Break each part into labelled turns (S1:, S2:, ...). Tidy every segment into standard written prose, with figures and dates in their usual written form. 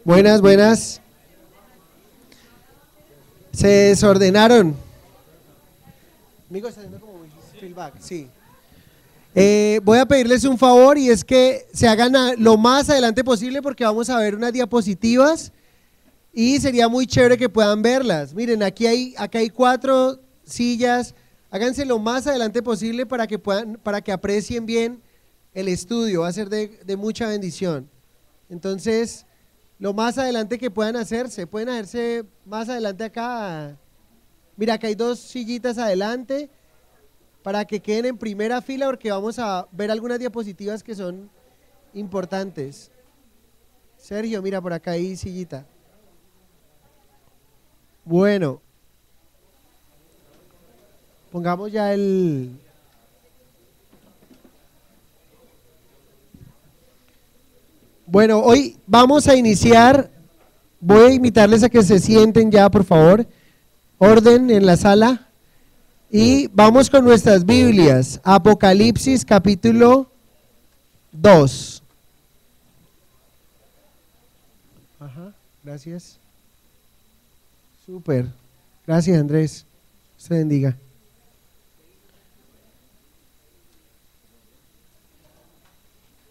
S1: Buenas, buenas. Se desordenaron. Amigos, está haciendo como un feedback, sí. Voy a pedirles un favor y es que se hagan lo más adelante posible porque vamos a ver unas diapositivas y sería muy chévere que puedan verlas. Miren, acá hay 4 sillas. Háganse lo más adelante posible para que aprecien bien el estudio. Va a ser de mucha bendición. Entonces, lo más adelante que pueden hacerse más adelante acá. Mira, acá hay 2 sillitas adelante para que queden en primera fila porque vamos a ver algunas diapositivas que son importantes. Sergio, mira, por acá hay sillita. Bueno, pongamos ya el... Bueno, hoy vamos a iniciar, voy a invitarles a que se sienten ya, por favor, orden en la sala, y vamos con nuestras Biblias, Apocalipsis capítulo 2. Ajá, gracias. Súper, gracias Andrés, usted bendiga.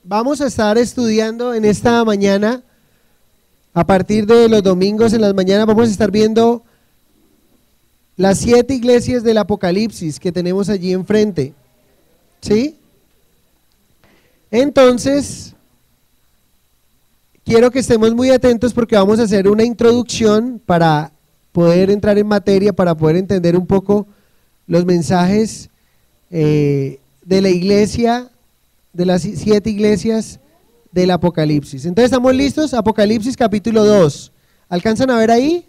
S1: Vamos a estar estudiando en esta mañana, a partir de los domingos en las mañanas, vamos a estar viendo las 7 iglesias del Apocalipsis que tenemos allí enfrente, ¿sí? Entonces, quiero que estemos muy atentos porque vamos a hacer una introducción para poder entrar en materia, para poder entender un poco los mensajes de la iglesia, de las 7 iglesias del Apocalipsis. Entonces, ¿estamos listos? Apocalipsis capítulo 2. ¿Alcanzan a ver ahí?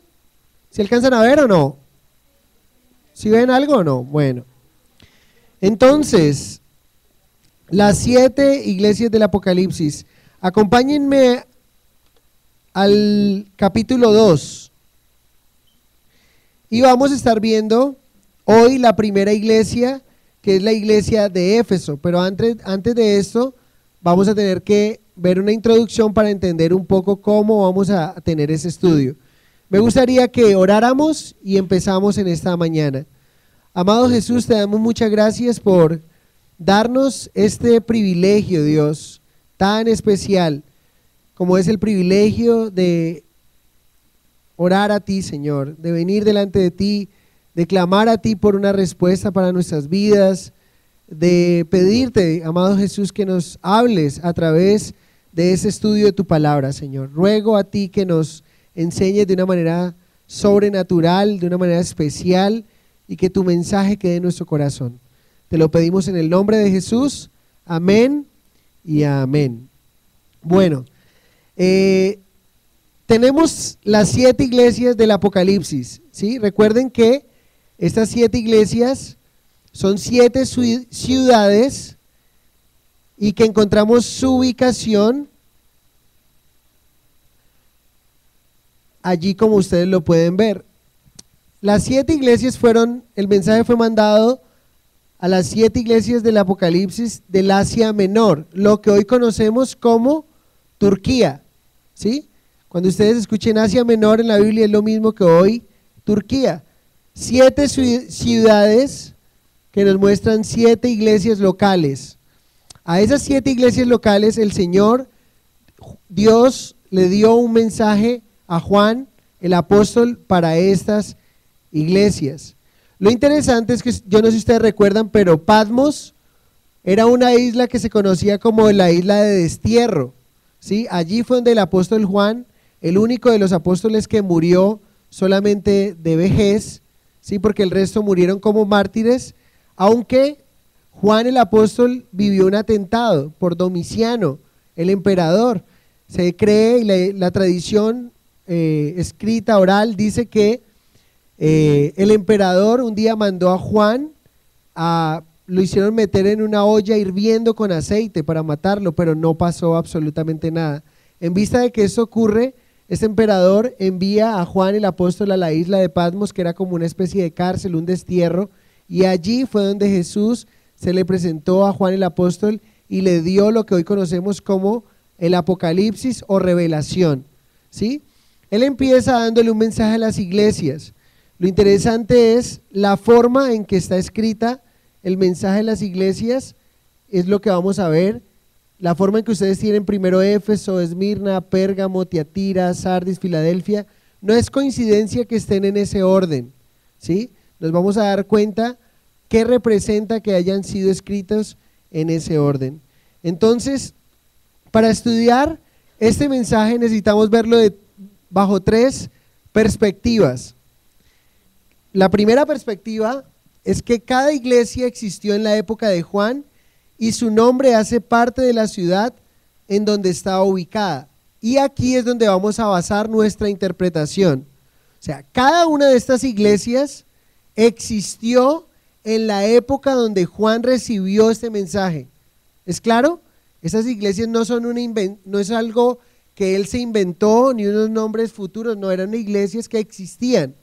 S1: ¿Sí alcanzan a ver o no? ¿Sí ven algo o no? Bueno. Entonces, las 7 iglesias del Apocalipsis. Acompáñenme al capítulo 2. Y vamos a estar viendo hoy la primera iglesia, que es la iglesia de Éfeso, pero antes de esto vamos a tener que ver una introducción para entender un poco cómo vamos a tener ese estudio. Me gustaría que oráramos y empezamos en esta mañana. Amado Jesús, te damos muchas gracias por darnos este privilegio, Dios, tan especial, como es el privilegio de orar a ti, Señor, de venir delante de ti, de clamar a ti por una respuesta para nuestras vidas, de pedirte, amado Jesús, que nos hables a través de ese estudio de tu palabra, Señor. Ruego a ti que nos enseñes de una manera sobrenatural, de una manera especial, y que tu mensaje quede en nuestro corazón. Te lo pedimos en el nombre de Jesús. Amén y amén. Bueno, tenemos las 7 iglesias del Apocalipsis, ¿sí? Recuerden que estas 7 iglesias son 7 ciudades y que encontramos su ubicación allí como ustedes lo pueden ver. Las 7 iglesias el mensaje fue mandado a las 7 iglesias del Apocalipsis del Asia Menor, lo que hoy conocemos como Turquía, ¿sí? Cuando ustedes escuchen Asia Menor en la Biblia es lo mismo que hoy Turquía. 7 ciudades que nos muestran 7 iglesias locales. A esas 7 iglesias locales el Señor, Dios, le dio un mensaje a Juan, el apóstol, para estas iglesias. Lo interesante es que, yo no sé si ustedes recuerdan, pero Patmos era una isla que se conocía como la isla de destierro, ¿sí? Allí fue donde el apóstol Juan, el único de los apóstoles que murió solamente de vejez, ¿sí? Porque el resto murieron como mártires, aunque Juan el apóstol vivió un atentado por Domiciano, el emperador. Se cree, y la tradición escrita, oral, dice que el emperador un día mandó a Juan, lo hicieron meter en una olla hirviendo con aceite para matarlo, pero no pasó absolutamente nada. En vista de que eso ocurre, este emperador envía a Juan el apóstol a la isla de Patmos, que era como una especie de cárcel, un destierro, y allí fue donde Jesús se le presentó a Juan el apóstol y le dio lo que hoy conocemos como el Apocalipsis o revelación. ¿sí? Él empieza dándole un mensaje a las iglesias. Lo interesante es la forma en que está escrita el mensaje a las iglesias, es lo que vamos a ver. La forma en que ustedes tienen primero Éfeso, Esmirna, Pérgamo, Tiatira, Sardis, Filadelfia, no es coincidencia que estén en ese orden, ¿sí? Nos vamos a dar cuenta qué representa que hayan sido escritos en ese orden. Entonces, para estudiar este mensaje necesitamos verlo bajo tres perspectivas. La primera perspectiva es que cada iglesia existió en la época de Juan y su nombre hace parte de la ciudad en donde estaba ubicada. Y aquí es donde vamos a basar nuestra interpretación. O sea, cada una de estas iglesias existió en la época donde Juan recibió este mensaje. ¿Es claro? Esas iglesias no son no es algo que él se inventó ni unos nombres futuros, no, eran iglesias que existían.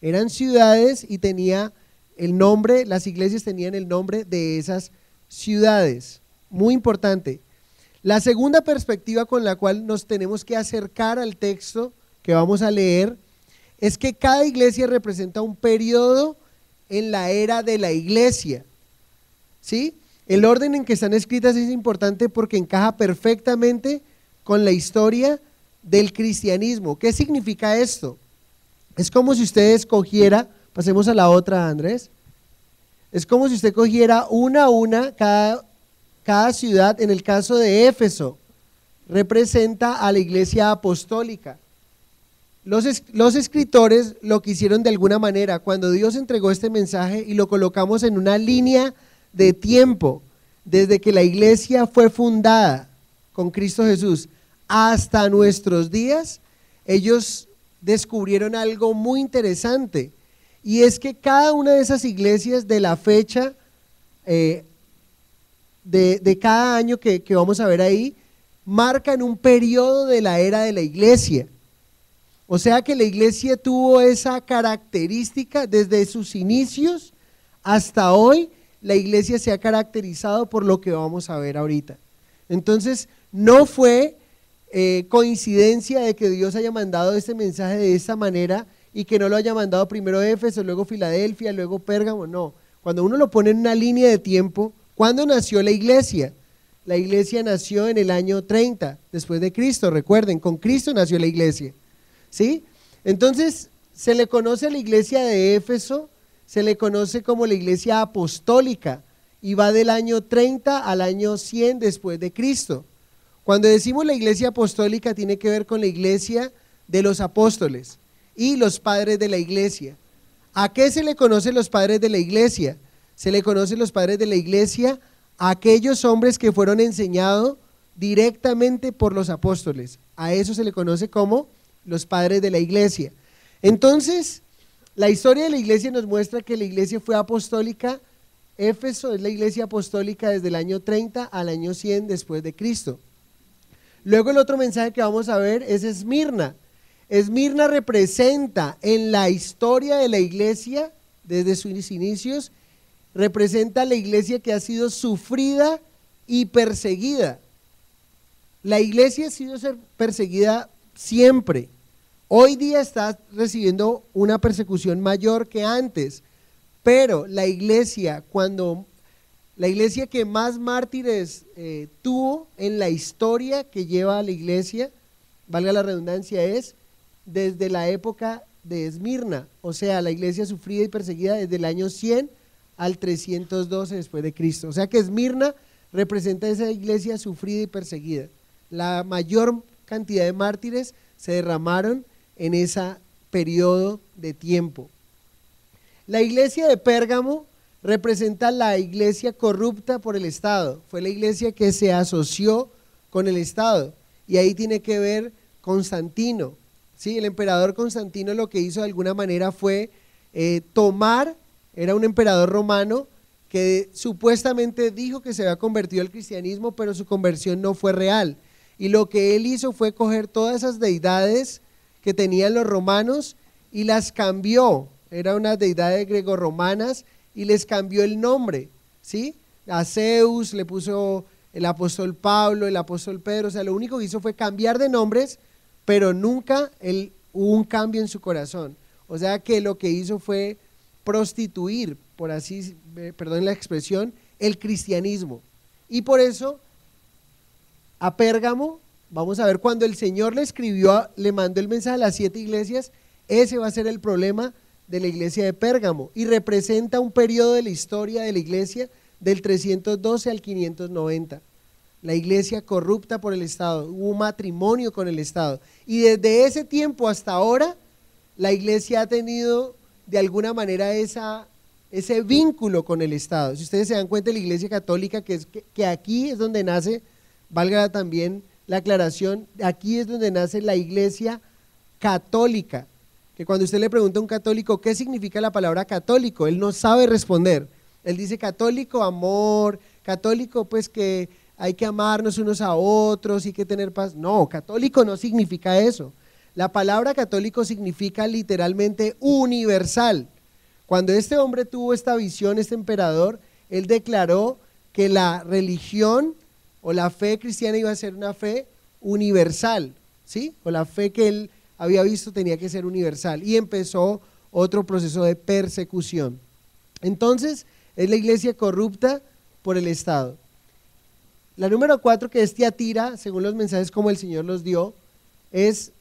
S1: Eran ciudades y tenía el nombre, las iglesias tenían el nombre de esas ciudades. Muy importante. La segunda perspectiva con la cual nos tenemos que acercar al texto que vamos a leer es que cada iglesia representa un periodo en la era de la iglesia, ¿sí? El orden en que están escritas es importante porque encaja perfectamente con la historia del cristianismo. ¿Qué significa esto? Es como si usted escogiera, pasemos a la otra, Andrés, es como si usted cogiera una a una cada ciudad. En el caso de Éfeso, representa a la iglesia apostólica. Los escritores lo que hicieron de alguna manera, cuando Dios entregó este mensaje y lo colocamos en una línea de tiempo, desde que la iglesia fue fundada con Cristo Jesús hasta nuestros días, ellos descubrieron algo muy interesante, y es que cada una de esas iglesias de la fecha de cada año que vamos a ver ahí, marcan un periodo de la era de la iglesia. O sea que la iglesia tuvo esa característica desde sus inicios hasta hoy. La iglesia se ha caracterizado por lo que vamos a ver ahorita. Entonces, no fue coincidencia de que Dios haya mandado este mensaje de esta manera y que no lo haya mandado primero Éfeso, luego Filadelfia, luego Pérgamo, no. Cuando uno lo pone en una línea de tiempo, ¿cuándo nació la iglesia? La iglesia nació en el año 30 después de Cristo, recuerden, con Cristo nació la iglesia, ¿sí? Entonces, se le conoce a la iglesia de Éfeso, se le conoce como la iglesia apostólica y va del año 30 al año 100 después de Cristo. Cuando decimos la iglesia apostólica tiene que ver con la iglesia de los apóstoles y los padres de la iglesia. ¿A qué se le conocen los padres de la iglesia? Se le conocen los padres de la iglesia a aquellos hombres que fueron enseñados directamente por los apóstoles. A eso se le conoce como los padres de la iglesia. Entonces, la historia de la iglesia nos muestra que la iglesia fue apostólica. Éfeso es la iglesia apostólica desde el año 30 al año 100 después de Cristo. Luego el otro mensaje que vamos a ver es Esmirna. Esmirna representa en la historia de la iglesia, desde sus inicios, representa a la iglesia que ha sido sufrida y perseguida. La iglesia ha sido perseguida siempre. Hoy día está recibiendo una persecución mayor que antes, pero la iglesia que más mártires tuvo en la historia que lleva a la iglesia, valga la redundancia, es desde la época de Esmirna, o sea, la iglesia sufrida y perseguida desde el año 100 al 312 después de Cristo. O sea que Esmirna representa esa iglesia sufrida y perseguida. La mayor cantidad de mártires se derramaron en ese periodo de tiempo. La iglesia de Pérgamo representa la iglesia corrupta por el Estado. Fue la iglesia que se asoció con el Estado, y ahí tiene que ver Constantino, ¿sí? El emperador Constantino lo que hizo de alguna manera fue era un emperador romano que supuestamente dijo que se había convertido al cristianismo, pero su conversión no fue real, y lo que él hizo fue coger todas esas deidades que tenían los romanos y las cambió. Eran unas deidades grecorromanas y les cambió el nombre, ¿sí? A Zeus le puso el apóstol Pablo, el apóstol Pedro. O sea, lo único que hizo fue cambiar de nombres pero nunca hubo un cambio en su corazón. O sea que lo que hizo fue prostituir, por así, perdón la expresión, el cristianismo. Y por eso a Pérgamo, vamos a ver, cuando el Señor le escribió, le mandó el mensaje a las 7 iglesias, ese va a ser el problema de la iglesia de Pérgamo, y representa un periodo de la historia de la iglesia del 312 al 590. La iglesia corrupta por el Estado, hubo un matrimonio con el Estado, y desde ese tiempo hasta ahora, la iglesia ha tenido de alguna manera ese vínculo con el Estado. Si ustedes se dan cuenta, la iglesia católica, que aquí es donde nace, valga también la aclaración, aquí es donde nace la iglesia católica, que cuando usted le pregunta a un católico qué significa la palabra católico, él no sabe responder. Él dice católico, amor, católico pues que hay que amarnos unos a otros y que tener paz. No, católico no significa eso. La palabra católico significa literalmente universal. Cuando este hombre tuvo esta visión, este emperador, él declaró que la religión o la fe cristiana iba a ser una fe universal, ¿sí? O la fe que él había visto tenía que ser universal, y empezó otro proceso de persecución. Entonces, es la iglesia corrupta por el Estado. La número 4, que es Tiatira, según los mensajes como el Señor los dio, es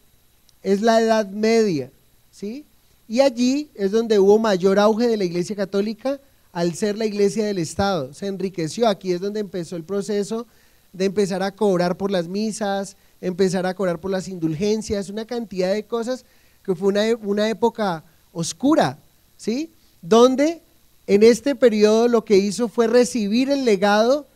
S1: la Edad Media, ¿sí? Y allí es donde hubo mayor auge de la iglesia católica al ser la iglesia del Estado. Se enriqueció, aquí es donde empezó el proceso de empezar a cobrar por las misas, empezar a cobrar por las indulgencias, una cantidad de cosas que fue una época oscura, ¿sí? Donde en este periodo lo que hizo fue recibir el legado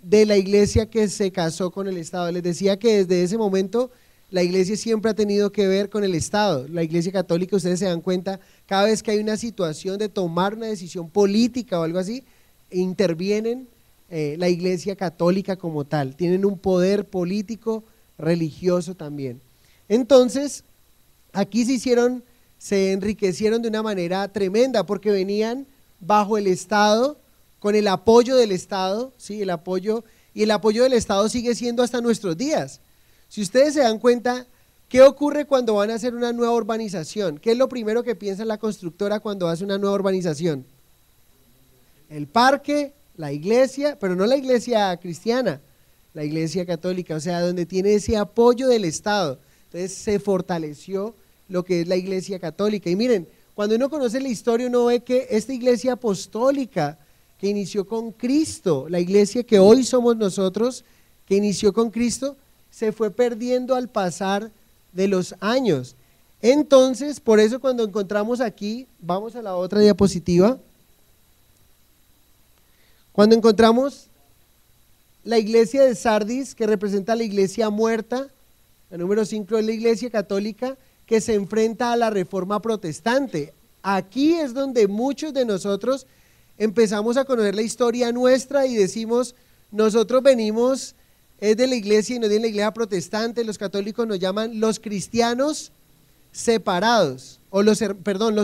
S1: de la iglesia que se casó con el Estado. Les decía que desde ese momento la iglesia siempre ha tenido que ver con el Estado. La iglesia católica, ustedes se dan cuenta, cada vez que hay una situación de tomar una decisión política o algo así, intervienen la iglesia católica como tal, tienen un poder político, religioso también. Entonces, aquí se enriquecieron de una manera tremenda, porque venían bajo el Estado, con el apoyo del Estado, ¿sí? El apoyo del Estado sigue siendo hasta nuestros días. Si ustedes se dan cuenta, ¿qué ocurre cuando van a hacer una nueva urbanización? ¿Qué es lo primero que piensa la constructora cuando hace una nueva urbanización? El parque, la iglesia, pero no la iglesia cristiana, la iglesia católica, o sea, donde tiene ese apoyo del Estado. Entonces se fortaleció lo que es la iglesia católica. Y miren, cuando uno conoce la historia, uno ve que esta iglesia apostólica que inició con Cristo, la iglesia que hoy somos nosotros, que inició con Cristo, se fue perdiendo al pasar de los años. Entonces, por eso cuando encontramos aquí, vamos a la otra diapositiva, cuando encontramos la iglesia de Sardis, que representa la iglesia muerta, la número 5 es la iglesia católica que se enfrenta a la reforma protestante. Aquí es donde muchos de nosotros empezamos a conocer la historia nuestra y decimos, nosotros venimos es de la iglesia y no de la iglesia protestante. Los católicos nos llaman los cristianos separados, o los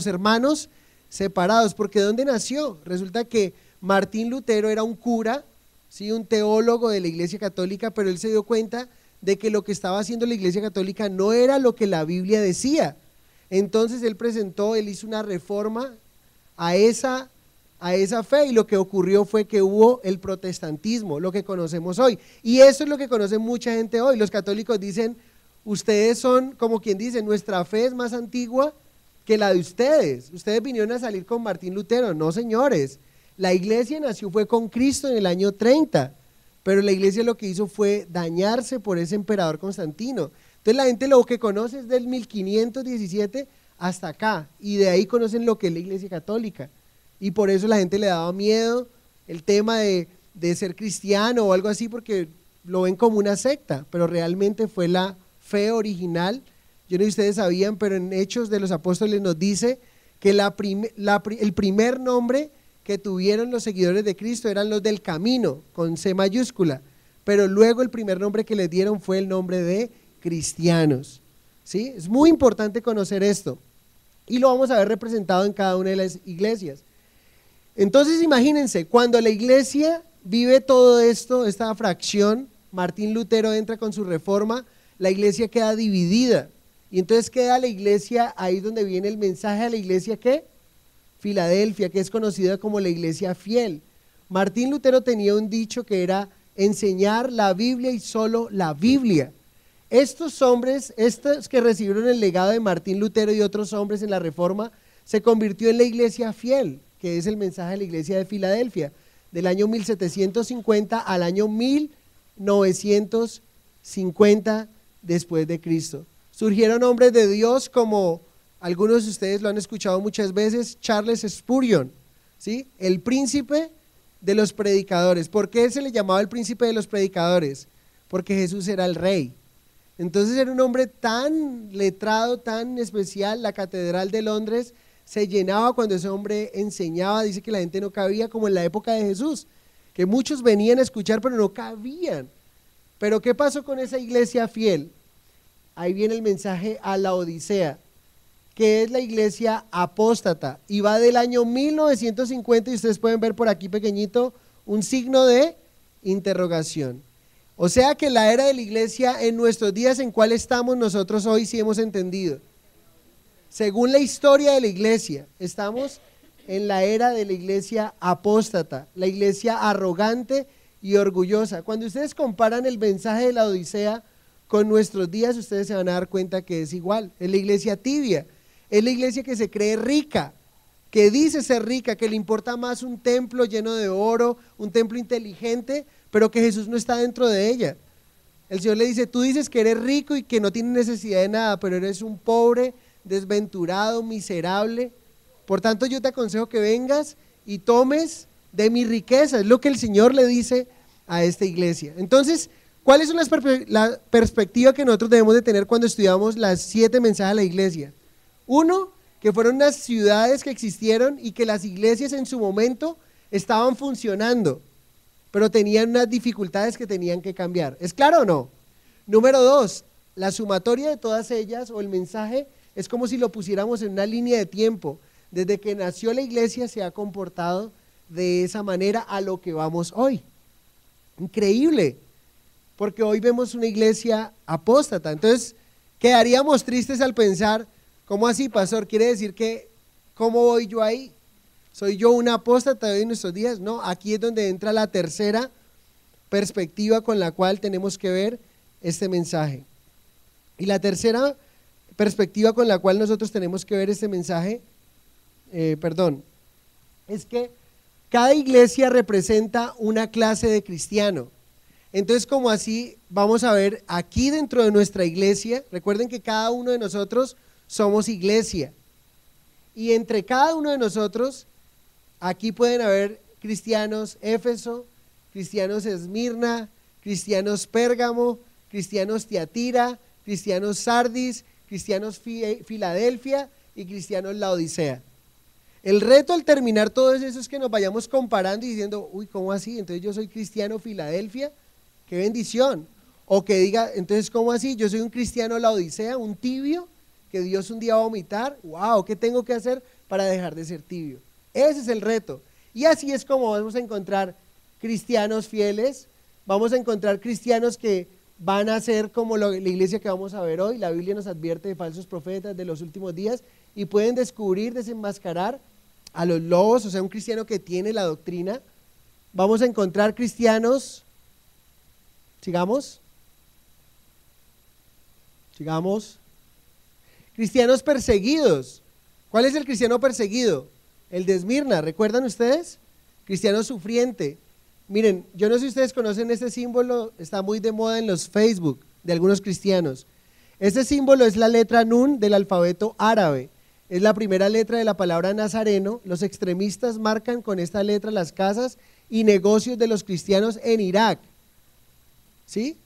S1: hermanos separados, porque ¿de dónde nació? Resulta que Martín Lutero era un cura, ¿sí? Un teólogo de la iglesia católica, pero él se dio cuenta de que lo que estaba haciendo la iglesia católica no era lo que la Biblia decía. Entonces él hizo una reforma a esa fe, y lo que ocurrió fue que hubo el protestantismo, lo que conocemos hoy, y eso es lo que conoce mucha gente hoy. Los católicos dicen, ustedes son, como quien dice, nuestra fe es más antigua que la de ustedes vinieron a salir con Martín Lutero. No, señores, la iglesia nació fue con Cristo en el año 30, pero la iglesia lo que hizo fue dañarse por ese emperador Constantino. Entonces la gente lo que conoce es del 1517 hasta acá, y de ahí conocen lo que es la iglesia católica. Y por eso la gente le daba miedo el tema de ser cristiano o algo así, porque lo ven como una secta, pero realmente fue la fe original. Yo no sé si ustedes sabían, pero en Hechos de los Apóstoles nos dice que el primer nombre que tuvieron los seguidores de Cristo eran los del camino, con C mayúscula, pero luego el primer nombre que les dieron fue el nombre de cristianos, ¿sí? Es muy importante conocer esto, y lo vamos a ver representado en cada una de las iglesias. Entonces imagínense, cuando la iglesia vive todo esto, esta fracción, Martín Lutero entra con su reforma, la iglesia queda dividida, Y entonces queda la iglesia, ahí donde viene el mensaje a la iglesia, ¿qué? Filadelfia, que es conocida como la iglesia fiel. Martín Lutero tenía un dicho que era enseñar la Biblia y solo la Biblia. Estos hombres, estos que recibieron el legado de Martín Lutero y otros hombres en la Reforma, se convirtió en la iglesia fiel, que es el mensaje de la iglesia de Filadelfia, del año 1750 al año 1950 después de Cristo. Surgieron hombres de Dios como algunos de ustedes lo han escuchado muchas veces, Charles Spurgeon, ¿sí? El príncipe de los predicadores. ¿Por qué se le llamaba el príncipe de los predicadores? Porque Jesús era el rey. Entonces era un hombre tan letrado, tan especial. La catedral de Londres se llenaba cuando ese hombre enseñaba. Dice que la gente no cabía, como en la época de Jesús, que muchos venían a escuchar pero no cabían. Pero ¿qué pasó con esa iglesia fiel? Ahí viene el mensaje a la Odisea, que es la iglesia apóstata, y va del año 1950, y ustedes pueden ver por aquí pequeñito un signo de interrogación. O sea que la era de la iglesia en nuestros días, ¿en cuál estamos nosotros hoy, si hemos entendido? Según la historia de la iglesia, estamos en la era de la iglesia apóstata, la iglesia arrogante y orgullosa. Cuando ustedes comparan el mensaje de la Odisea con nuestros días, ustedes se van a dar cuenta que es igual. Es la iglesia tibia, es la iglesia que se cree rica, que dice ser rica, que le importa más un templo lleno de oro, un templo inteligente, pero que Jesús no está dentro de ella. El Señor le dice, tú dices que eres rico y que no tienes necesidad de nada, pero eres un pobre, desventurado, miserable. Por tanto, yo te aconsejo que vengas y tomes de mi riqueza. Es lo que el Señor le dice a esta iglesia. Entonces, ¿cuál es la perspectiva que nosotros debemos de tener cuando estudiamos las 7 mensajes a la iglesia? Uno, que fueron unas ciudades que existieron y que las iglesias en su momento estaban funcionando, pero tenían unas dificultades que tenían que cambiar. ¿Es claro o no? Número 2, la sumatoria de todas ellas o el mensaje es como si lo pusiéramos en una línea de tiempo. Desde que nació la iglesia se ha comportado de esa manera a lo que vamos hoy. Increíble, porque hoy vemos una iglesia apóstata. Entonces, quedaríamos tristes al pensar, ¿cómo así, pastor? ¿Quiere decir que, cómo voy yo ahí? ¿Soy yo una apóstata hoy en nuestros días? No, aquí es donde entra la tercera perspectiva con la cual tenemos que ver este mensaje. Y la tercera perspectiva con la cual nosotros tenemos que ver este mensaje, es que cada iglesia representa una clase de cristiano. Entonces, como así, vamos a ver aquí dentro de nuestra iglesia, recuerden que cada uno de nosotros somos iglesia, y entre cada uno de nosotros, aquí pueden haber cristianos Éfeso, cristianos Esmirna, cristianos Pérgamo, cristianos Tiatira, cristianos Sardis, cristianos Filadelfia y cristianos Laodicea. El reto al terminar todo eso es que nos vayamos comparando y diciendo, uy, ¿cómo así? Entonces yo soy cristiano Filadelfia, qué bendición. O que diga, entonces, ¿cómo así? Yo soy un cristiano Laodicea, un tibio, que Dios un día va a vomitar. Wow, ¿qué tengo que hacer para dejar de ser tibio? Ese es el reto. Y así es como vamos a encontrar cristianos fieles, vamos a encontrar cristianos que van a ser como la iglesia que vamos a ver hoy. La Biblia nos advierte de falsos profetas de los últimos días y pueden descubrir, desenmascarar a los lobos, o sea, un cristiano que tiene la doctrina. Vamos a encontrar cristianos, sigamos, cristianos perseguidos. ¿Cuál es el cristiano perseguido? El de Esmirna, ¿recuerdan ustedes? Cristiano sufriente. Miren, yo no sé si ustedes conocen este símbolo, está muy de moda en los Facebook de algunos cristianos. Este símbolo es la letra Nun del alfabeto árabe, es la primera letra de la palabra nazareno. Los extremistas marcan con esta letra las casas y negocios de los cristianos en Irak, ¿sí?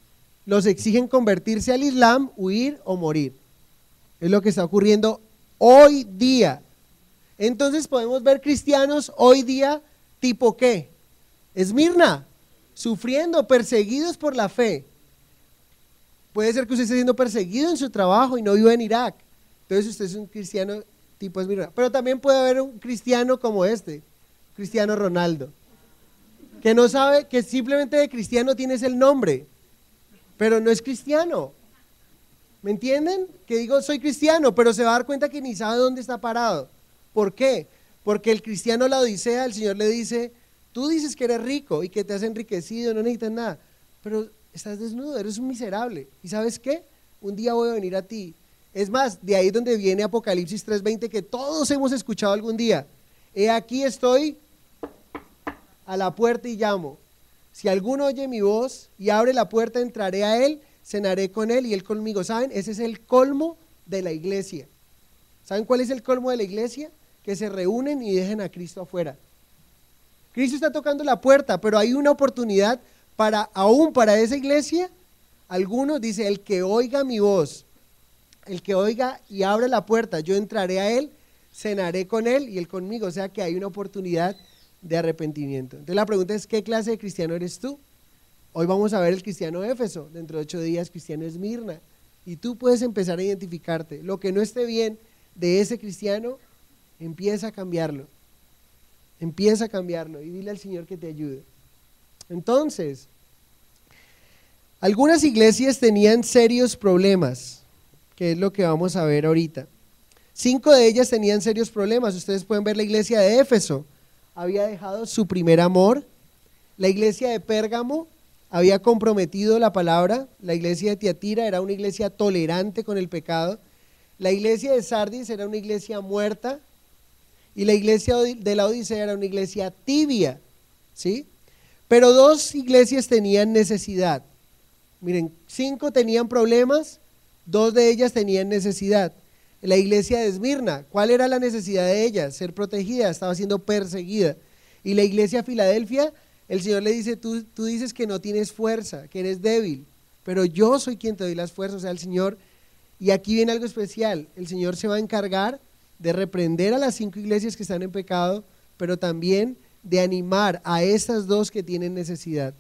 S1: Los exigen convertirse al Islam, huir o morir. Es lo que está ocurriendo hoy día. Entonces podemos ver cristianos hoy día, ¿tipo qué? Esmirna, sufriendo, perseguidos por la fe. Puede ser que usted esté siendo perseguido en su trabajo y no viva en Irak. Entonces usted es un cristiano tipo Esmirna. Pero también puede haber un cristiano como este, Cristiano Ronaldo, que no sabe, que simplemente de cristiano tienes el nombre, pero no es cristiano. ¿Me entienden? Que digo, soy cristiano, pero se va a dar cuenta que ni sabe dónde está parado. ¿Por qué? Porque el cristiano la Odisea, el Señor le dice, tú dices que eres rico y que te has enriquecido, no necesitas nada, pero estás desnudo, eres un miserable. ¿Y sabes qué? Un día voy a venir a ti. Es más, de ahí donde viene Apocalipsis 3:20, que todos hemos escuchado algún día. He aquí estoy a la puerta y llamo. Si alguno oye mi voz y abre la puerta, entraré a él, cenaré con él y él conmigo. ¿Saben? Ese es el colmo de la iglesia. ¿Saben cuál es el colmo de la iglesia? Que se reúnen y dejen a Cristo afuera. Cristo está tocando la puerta, pero hay una oportunidad aún para esa iglesia. Algunos dice, el que oiga mi voz, el que oiga y abra la puerta, yo entraré a él, cenaré con él y él conmigo. O sea que hay una oportunidad de arrepentimiento. Entonces la pregunta es, ¿qué clase de cristiano eres tú? Hoy vamos a ver el cristiano de Éfeso, dentro de 8 días cristiano de Esmirna, y tú puedes empezar a identificarte. Lo que no esté bien de ese cristiano, empieza a cambiarlo y dile al Señor que te ayude. Entonces, algunas iglesias tenían serios problemas, que es lo que vamos a ver ahorita. 5 de ellas tenían serios problemas. Ustedes pueden ver la iglesia de Éfeso, había dejado su primer amor. La iglesia de Pérgamo había comprometido la palabra. La iglesia de Tiatira era una iglesia tolerante con el pecado. La iglesia de Sardis era una iglesia muerta. Y la iglesia de la Odisea era una iglesia tibia, ¿sí? Pero 2 iglesias tenían necesidad. Miren, 5 tenían problemas, 2 de ellas tenían necesidad. La iglesia de Esmirna, ¿cuál era la necesidad de ella? Ser protegida, estaba siendo perseguida. Y la iglesia de Filadelfia, el Señor le dice, tú dices que no tienes fuerza, que eres débil, pero yo soy quien te doy las fuerzas, o sea, el Señor. Y aquí viene algo especial, el Señor se va a encargar de reprender a las 5 iglesias que están en pecado, pero también de animar a estas 2 que tienen necesidad.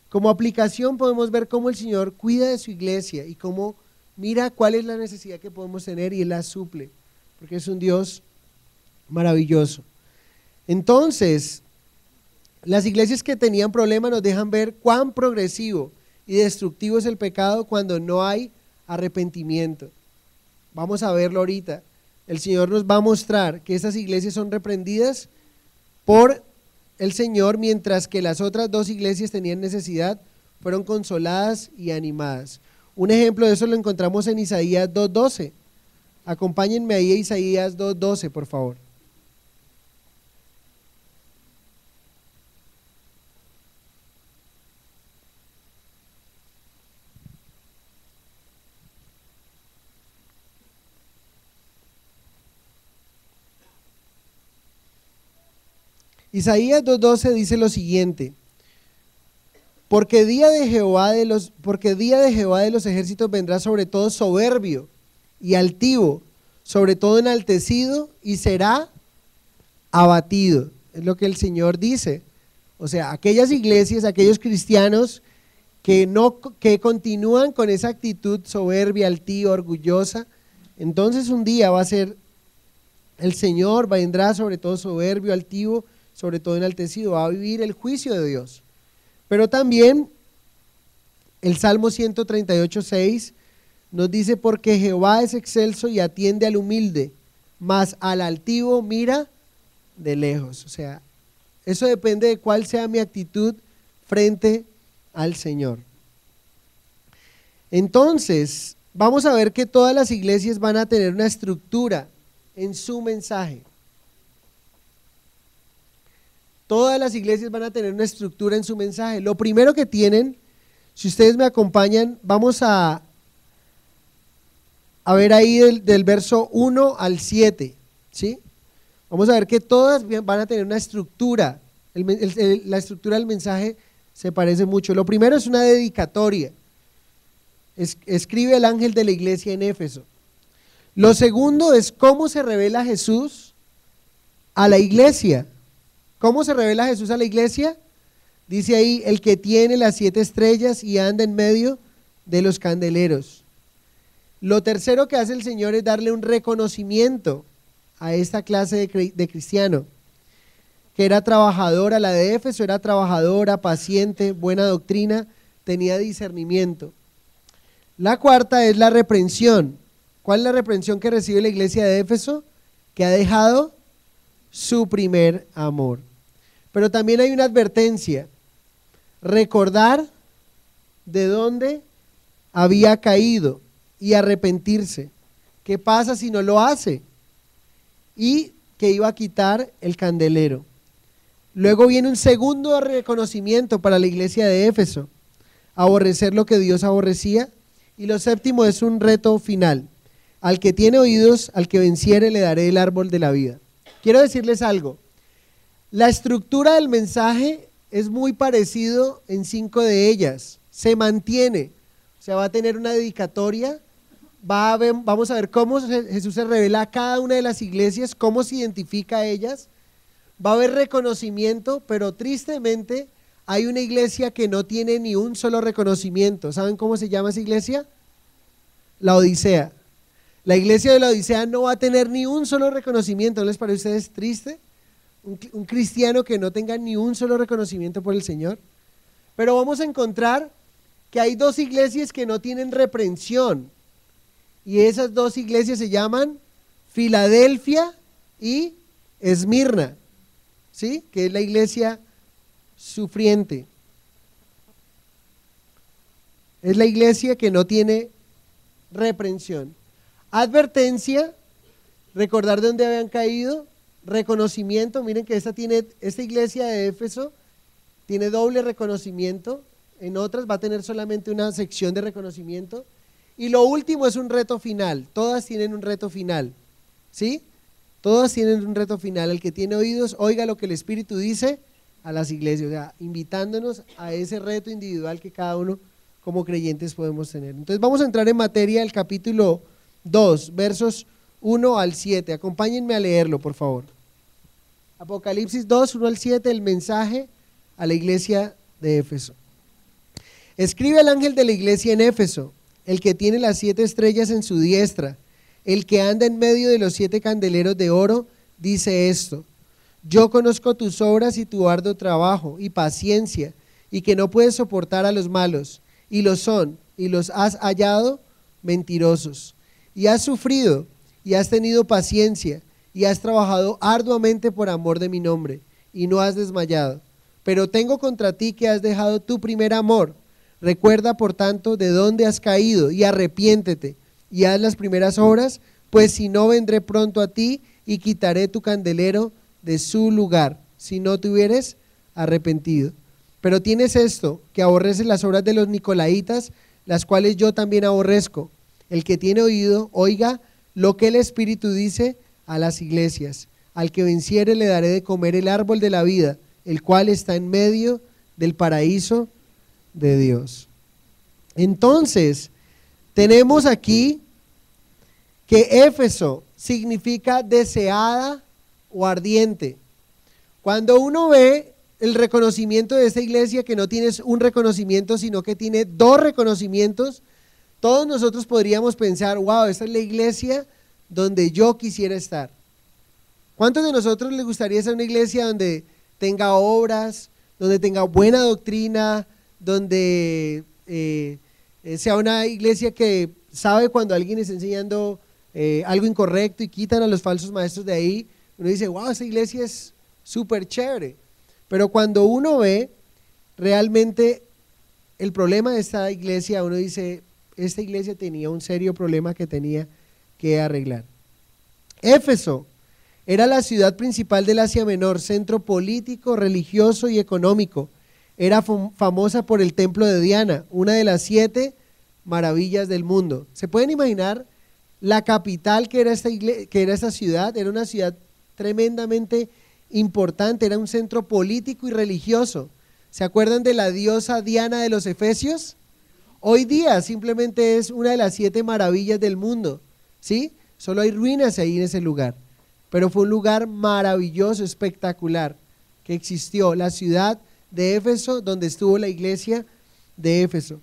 S1: Como aplicación podemos ver cómo el Señor cuida de su iglesia y cómo mira cuál es la necesidad que podemos tener y Él la suple, porque es un Dios maravilloso. Entonces, las iglesias que tenían problemas nos dejan ver cuán progresivo y destructivo es el pecado cuando no hay arrepentimiento. Vamos a verlo ahorita. El Señor nos va a mostrar que esas iglesias son reprendidas por el Señor, mientras que las otras 2 iglesias tenían necesidad, fueron consoladas y animadas. Un ejemplo de eso lo encontramos en Isaías 2:12. Acompáñenme ahí a Isaías 2:12, por favor. Isaías 2:12 dice lo siguiente: porque día de Jehová de los ejércitos vendrá sobre todo soberbio y altivo, sobre todo enaltecido, y será abatido. Es lo que el Señor dice. O sea, aquellas iglesias, aquellos cristianos que continúan con esa actitud soberbia, altiva, orgullosa, entonces un día va a ser el Señor, vendrá sobre todo soberbio, altivo, sobre todo enaltecido, va a vivir el juicio de Dios. Pero también el Salmo 138:6 nos dice, porque Jehová es excelso y atiende al humilde, mas al altivo mira de lejos. O sea, eso depende de cuál sea mi actitud frente al Señor. Entonces, vamos a ver que todas las iglesias van a tener una estructura en su mensaje. Todas las iglesias van a tener una estructura en su mensaje. Lo primero que tienen, si ustedes me acompañan, vamos a ver ahí del verso 1 al 7, ¿sí? Vamos a ver que todas van a tener una estructura. La estructura del mensaje se parece mucho. Lo primero es una dedicatoria. Escribe el ángel de la iglesia en Éfeso. Lo segundo es cómo se revela Jesús a la iglesia. ¿Cómo se revela Jesús a la iglesia? Dice ahí, el que tiene las 7 estrellas y anda en medio de los candeleros. Lo tercero que hace el Señor es darle un reconocimiento a esta clase de cristiano, que era trabajadora. La de Éfeso era trabajadora, paciente, buena doctrina, tenía discernimiento. La cuarta es la reprensión. ¿Cuál es la reprensión que recibe la iglesia de Éfeso? Que ha dejado su primer amor. Pero también hay una advertencia: recordar de dónde había caído y arrepentirse. ¿Qué pasa si no lo hace? Y que iba a quitar el candelero. Luego viene un segundo reconocimiento para la iglesia de Éfeso: aborrecer lo que Dios aborrecía. Y lo séptimo es un reto final: al que tiene oídos, al que venciere, le daré el árbol de la vida. Quiero decirles algo: la estructura del mensaje es muy parecido en 5 de ellas, se mantiene, o sea, va a tener una dedicatoria, vamos a ver cómo Jesús se revela a cada una de las iglesias, cómo se identifica a ellas, va a haber reconocimiento, pero tristemente hay una iglesia que no tiene ni un solo reconocimiento. ¿Saben cómo se llama esa iglesia? La Odisea. La iglesia de la Odisea no va a tener ni un solo reconocimiento. ¿No les parece a ustedes triste? Un cristiano que no tenga ni un solo reconocimiento por el Señor. Pero vamos a encontrar que hay 2 iglesias que no tienen reprensión. Y esas 2 iglesias se llaman Filadelfia y Esmirna, ¿sí? Que es la iglesia sufriente. Es la iglesia que no tiene reprensión. Advertencia: recordar de dónde habían caído. Reconocimiento: miren que esta iglesia de Éfeso tiene doble reconocimiento, en otras va a tener solamente una sección de reconocimiento. Y lo último es un reto final. Todas tienen un reto final, ¿sí? Todas tienen un reto final. El que tiene oídos, oiga lo que el Espíritu dice a las iglesias, o sea, invitándonos a ese reto individual que cada uno como creyentes podemos tener. Entonces vamos a entrar en materia del capítulo 2, versos 1 al 7. Acompáñenme a leerlo, por favor. Apocalipsis 2, 1 al 7, el mensaje a la iglesia de Éfeso. Escribe al ángel de la iglesia en Éfeso, el que tiene las 7 estrellas en su diestra, el que anda en medio de los 7 candeleros de oro, dice esto: yo conozco tus obras y tu arduo trabajo y paciencia, y que no puedes soportar a los malos, y lo son, y los has hallado mentirosos, y has sufrido, y has tenido paciencia, y has trabajado arduamente por amor de mi nombre, y no has desmayado. Pero tengo contra ti que has dejado tu primer amor. Recuerda, por tanto, de dónde has caído, y arrepiéntete, y haz las primeras obras, pues si no, vendré pronto a ti, y quitaré tu candelero de su lugar, si no te hubieres arrepentido. Pero tienes esto, que aborreces las obras de los nicolaitas, las cuales yo también aborrezco. El que tiene oído, oiga lo que el Espíritu dice a las iglesias. Al que venciere le daré de comer el árbol de la vida, el cual está en medio del paraíso de Dios. Entonces, tenemos aquí que Éfeso significa deseada o ardiente. Cuando uno ve el reconocimiento de esta iglesia, que no tiene un reconocimiento, sino que tiene 2 reconocimientos, todos nosotros podríamos pensar: wow, esta es la iglesia donde yo quisiera estar. ¿Cuántos de nosotros les gustaría ser una iglesia donde tenga obras, donde tenga buena doctrina, donde sea una iglesia que sabe cuando alguien está enseñando algo incorrecto y quitan a los falsos maestros de ahí? Uno dice: wow, esa iglesia es súper chévere. Pero cuando uno ve realmente el problema de esta iglesia, uno dice: esta iglesia tenía un serio problema que tenía que arreglar. Éfeso era la ciudad principal del Asia Menor, centro político, religioso y económico. Era famosa por el templo de Diana, una de las 7 maravillas del mundo. ¿Se pueden imaginar la capital que era esta ciudad? Era una ciudad tremendamente importante, era un centro político y religioso. ¿Se acuerdan de la diosa Diana de los Efesios? Hoy día simplemente es una de las 7 maravillas del mundo, ¿sí? Solo hay ruinas ahí en ese lugar, pero fue un lugar maravilloso, espectacular, que existió, la ciudad de Éfeso, donde estuvo la iglesia de Éfeso.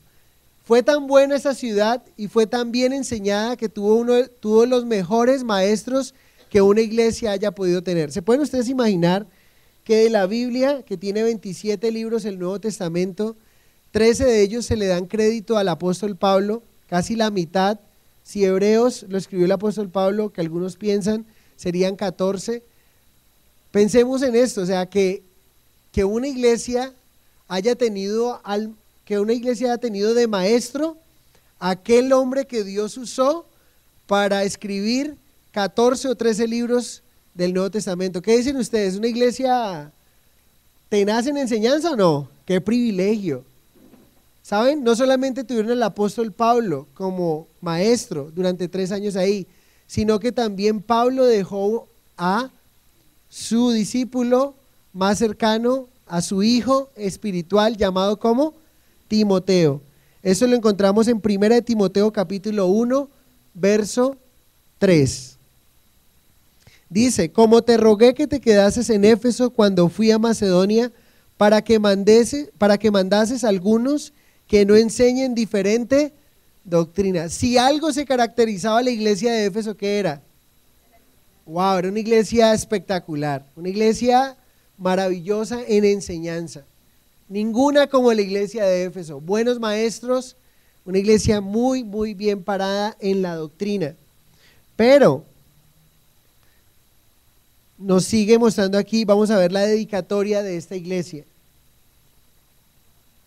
S1: Fue tan buena esa ciudad y fue tan bien enseñada que tuvo los mejores maestros que una iglesia haya podido tener. ¿Se pueden ustedes imaginar que de la Biblia, que tiene 27 libros, el Nuevo Testamento, 13 de ellos se le dan crédito al apóstol Pablo, casi la mitad. Si Hebreos lo escribió el apóstol Pablo, que algunos piensan serían 14. Pensemos en esto, o sea, que una iglesia haya tenido de maestro a aquel hombre que Dios usó para escribir 14 o 13 libros del Nuevo Testamento. ¿Qué dicen ustedes? ¿Una iglesia tenaz en enseñanza o no? ¡Qué privilegio! ¿Saben? No solamente tuvieron al apóstol Pablo como maestro durante 3 años ahí, sino que también Pablo dejó a su discípulo más cercano, a su hijo espiritual llamado como Timoteo. Eso lo encontramos en 1 Timoteo capítulo 1, verso 3. Dice: como te rogué que te quedases en Éfeso cuando fui a Macedonia, para que mandases algunos que no enseñen diferente doctrina. Si algo se caracterizaba a la iglesia de Éfeso, ¿qué era? Wow, era una iglesia espectacular, una iglesia maravillosa en enseñanza. Ninguna como la iglesia de Éfeso. Buenos maestros, una iglesia muy, muy bien parada en la doctrina. Pero nos sigue mostrando aquí, vamos a ver la dedicatoria de esta iglesia.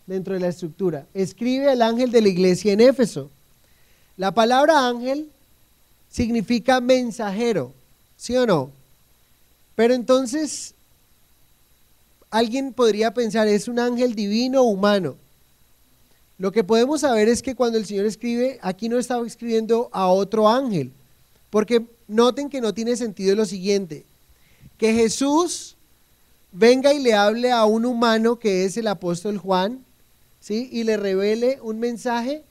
S1: Dentro de la estructura, escribe al ángel de la iglesia en Éfeso. La palabra ángel significa mensajero, ¿sí o no? Pero entonces, alguien podría pensar, ¿es un ángel divino o humano? Lo que podemos saber es que cuando el Señor escribe, aquí no estaba escribiendo a otro ángel, porque noten que no tiene sentido lo siguiente, que Jesús venga y le hable a un humano que es el apóstol Juan, ¿sí? Y le revele un mensaje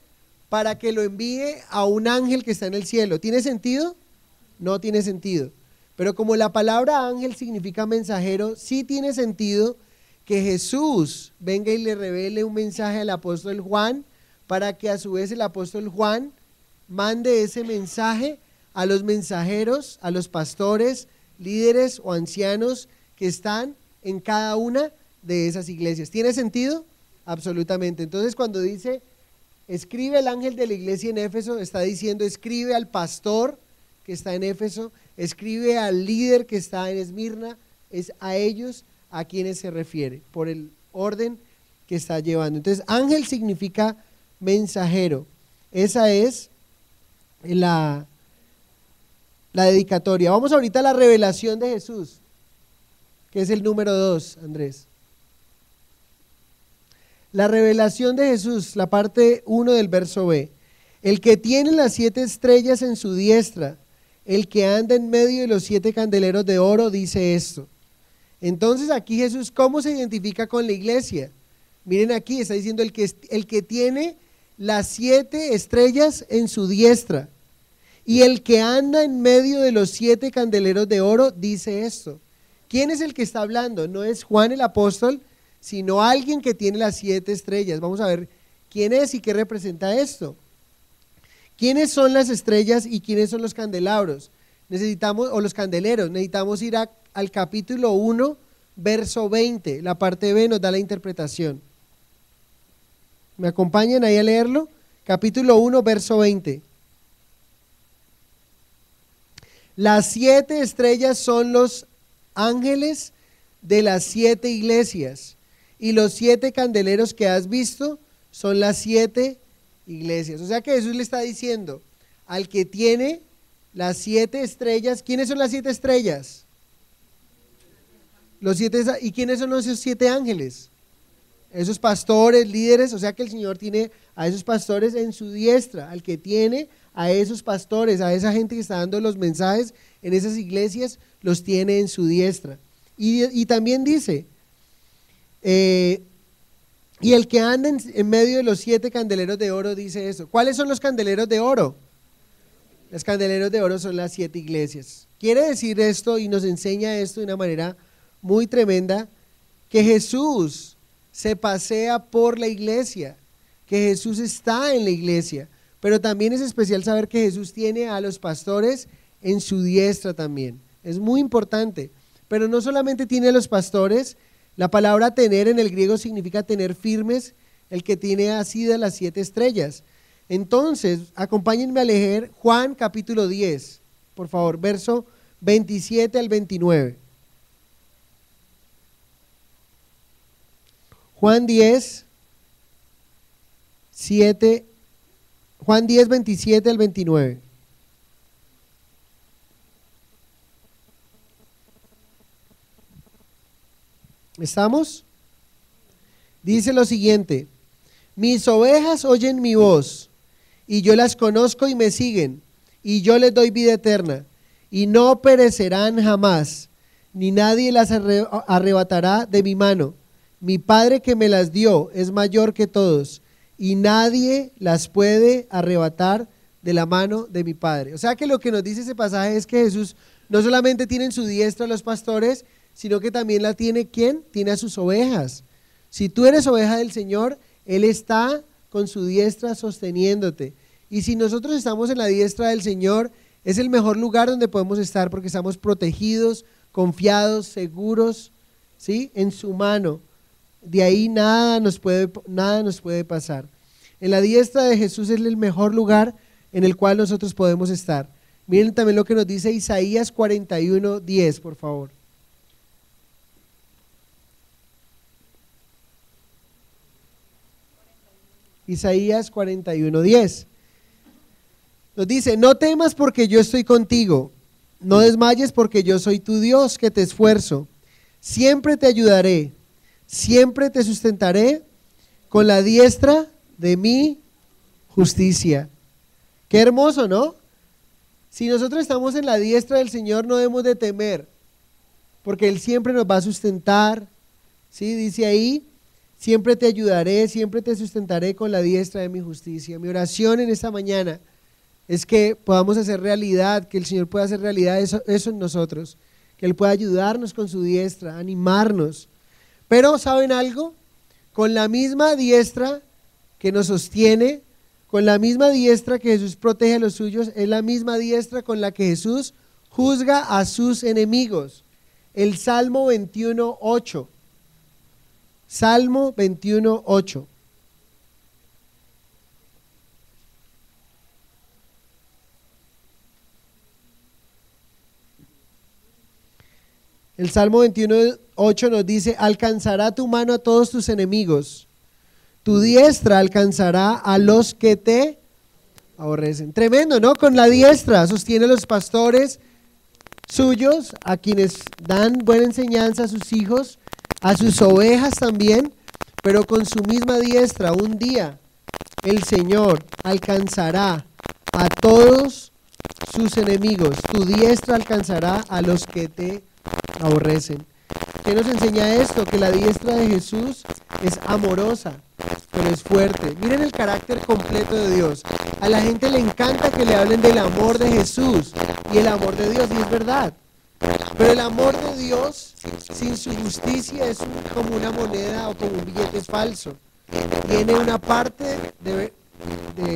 S1: para que lo envíe a un ángel que está en el cielo. ¿Tiene sentido? No tiene sentido. Pero como la palabra ángel significa mensajero, sí tiene sentido que Jesús venga y le revele un mensaje al apóstol Juan, para que a su vez el apóstol Juan mande ese mensaje a los mensajeros, a los pastores, líderes o ancianos que están en cada una de esas iglesias. ¿Tiene sentido? Absolutamente. Entonces, cuando dice escribe al ángel de la iglesia en Éfeso, está diciendo escribe al pastor que está en Éfeso, escribe al líder que está en Esmirna, es a ellos a quienes se refiere, por el orden que está llevando. Entonces, ángel significa mensajero. Esa es la dedicatoria. Vamos ahorita a la revelación de Jesús, que es el número 2, Andrés. La revelación de Jesús, la parte 1 del verso B. El que tiene las 7 estrellas en su diestra, el que anda en medio de los 7 candeleros de oro, dice esto. Entonces aquí Jesús, ¿cómo se identifica con la iglesia? Miren aquí, está diciendo el que tiene las 7 estrellas en su diestra y el que anda en medio de los 7 candeleros de oro, dice esto. ¿Quién es el que está hablando? No es Juan el apóstol, sino alguien que tiene las 7 estrellas. Vamos a ver quién es y qué representa esto. ¿Quiénes son las estrellas y quiénes son los candelabros? O los candeleros. Necesitamos ir al capítulo 1, verso 20. La parte B nos da la interpretación. ¿Me acompañan ahí a leerlo? Capítulo 1, verso 20. Las 7 estrellas son los ángeles de las 7 iglesias. Y los 7 candeleros que has visto son las 7 iglesias. O sea que Jesús le está diciendo al que tiene las 7 estrellas. ¿Quiénes son las 7 estrellas? Los 7, ¿y quiénes son esos 7 ángeles? Esos pastores, líderes. O sea que el Señor tiene a esos pastores en su diestra. Al que tiene a esos pastores, a esa gente que está dando los mensajes en esas iglesias, los tiene en su diestra. Y también dice y el que anda en medio de los 7 candeleros de oro, dice eso. ¿Cuáles son los candeleros de oro? Los candeleros de oro son las 7 iglesias. Quiere decir esto, y nos enseña esto de una manera muy tremenda, que Jesús se pasea por la iglesia, que Jesús está en la iglesia, pero también es especial saber que Jesús tiene a los pastores en su diestra también. Es muy importante, pero no solamente tiene a los pastores. La palabra tener en el griego significa tener firmes, el que tiene asidas las 7 estrellas, Entonces, acompáñenme a leer Juan capítulo 10, por favor, verso 27 al 29. Juan 10, 27 al 29. ¿Estamos? Dice lo siguiente: mis ovejas oyen mi voz, y yo las conozco y me siguen, y yo les doy vida eterna, y no perecerán jamás, ni nadie las arrebatará de mi mano. Mi Padre que me las dio es mayor que todos, y nadie las puede arrebatar de la mano de mi Padre. O sea que lo que nos dice ese pasaje es que Jesús no solamente tiene en su diestra a los pastores, sino que también la tiene, ¿quién? Tiene a sus ovejas. Si tú eres oveja del Señor, Él está con su diestra sosteniéndote. Y si nosotros estamos en la diestra del Señor, es el mejor lugar donde podemos estar porque estamos protegidos, confiados, seguros, ¿sí? En su mano. De ahí nada nos puede pasar. En la diestra de Jesús es el mejor lugar en el cual nosotros podemos estar. Miren también lo que nos dice Isaías 41:10, por favor. Isaías 41:10. Nos dice: no temas porque yo estoy contigo, no desmayes porque yo soy tu Dios que te esfuerzo. Siempre te ayudaré, siempre te sustentaré con la diestra de mi justicia. Qué hermoso, ¿no? Si nosotros estamos en la diestra del Señor, no debemos de temer, porque Él siempre nos va a sustentar. ¿Sí? Dice ahí: siempre te ayudaré, siempre te sustentaré con la diestra de mi justicia. Mi oración en esta mañana es que podamos hacer realidad, que el Señor pueda hacer realidad eso en nosotros, que Él pueda ayudarnos con su diestra, animarnos. Pero ¿saben algo? Con la misma diestra que nos sostiene, con la misma diestra que Jesús protege a los suyos, es la misma diestra con la que Jesús juzga a sus enemigos. El Salmo 21:8. Salmo 21:8. El Salmo 21:8 nos dice: alcanzará tu mano a todos tus enemigos, tu diestra alcanzará a los que te aborrecen. Tremendo, ¿no? Con la diestra sostiene a los pastores suyos, a quienes dan buena enseñanza a sus hijos, a sus ovejas también, pero con su misma diestra un día el Señor alcanzará a todos sus enemigos. Tu diestra alcanzará a los que te aborrecen. ¿Qué nos enseña esto? Que la diestra de Jesús es amorosa, pero es fuerte. Miren el carácter completo de Dios. A la gente le encanta que le hablen del amor de Jesús y el amor de Dios, y es verdad. Pero el amor de Dios sin su justicia es como una moneda o como un billete falso. Tiene una parte de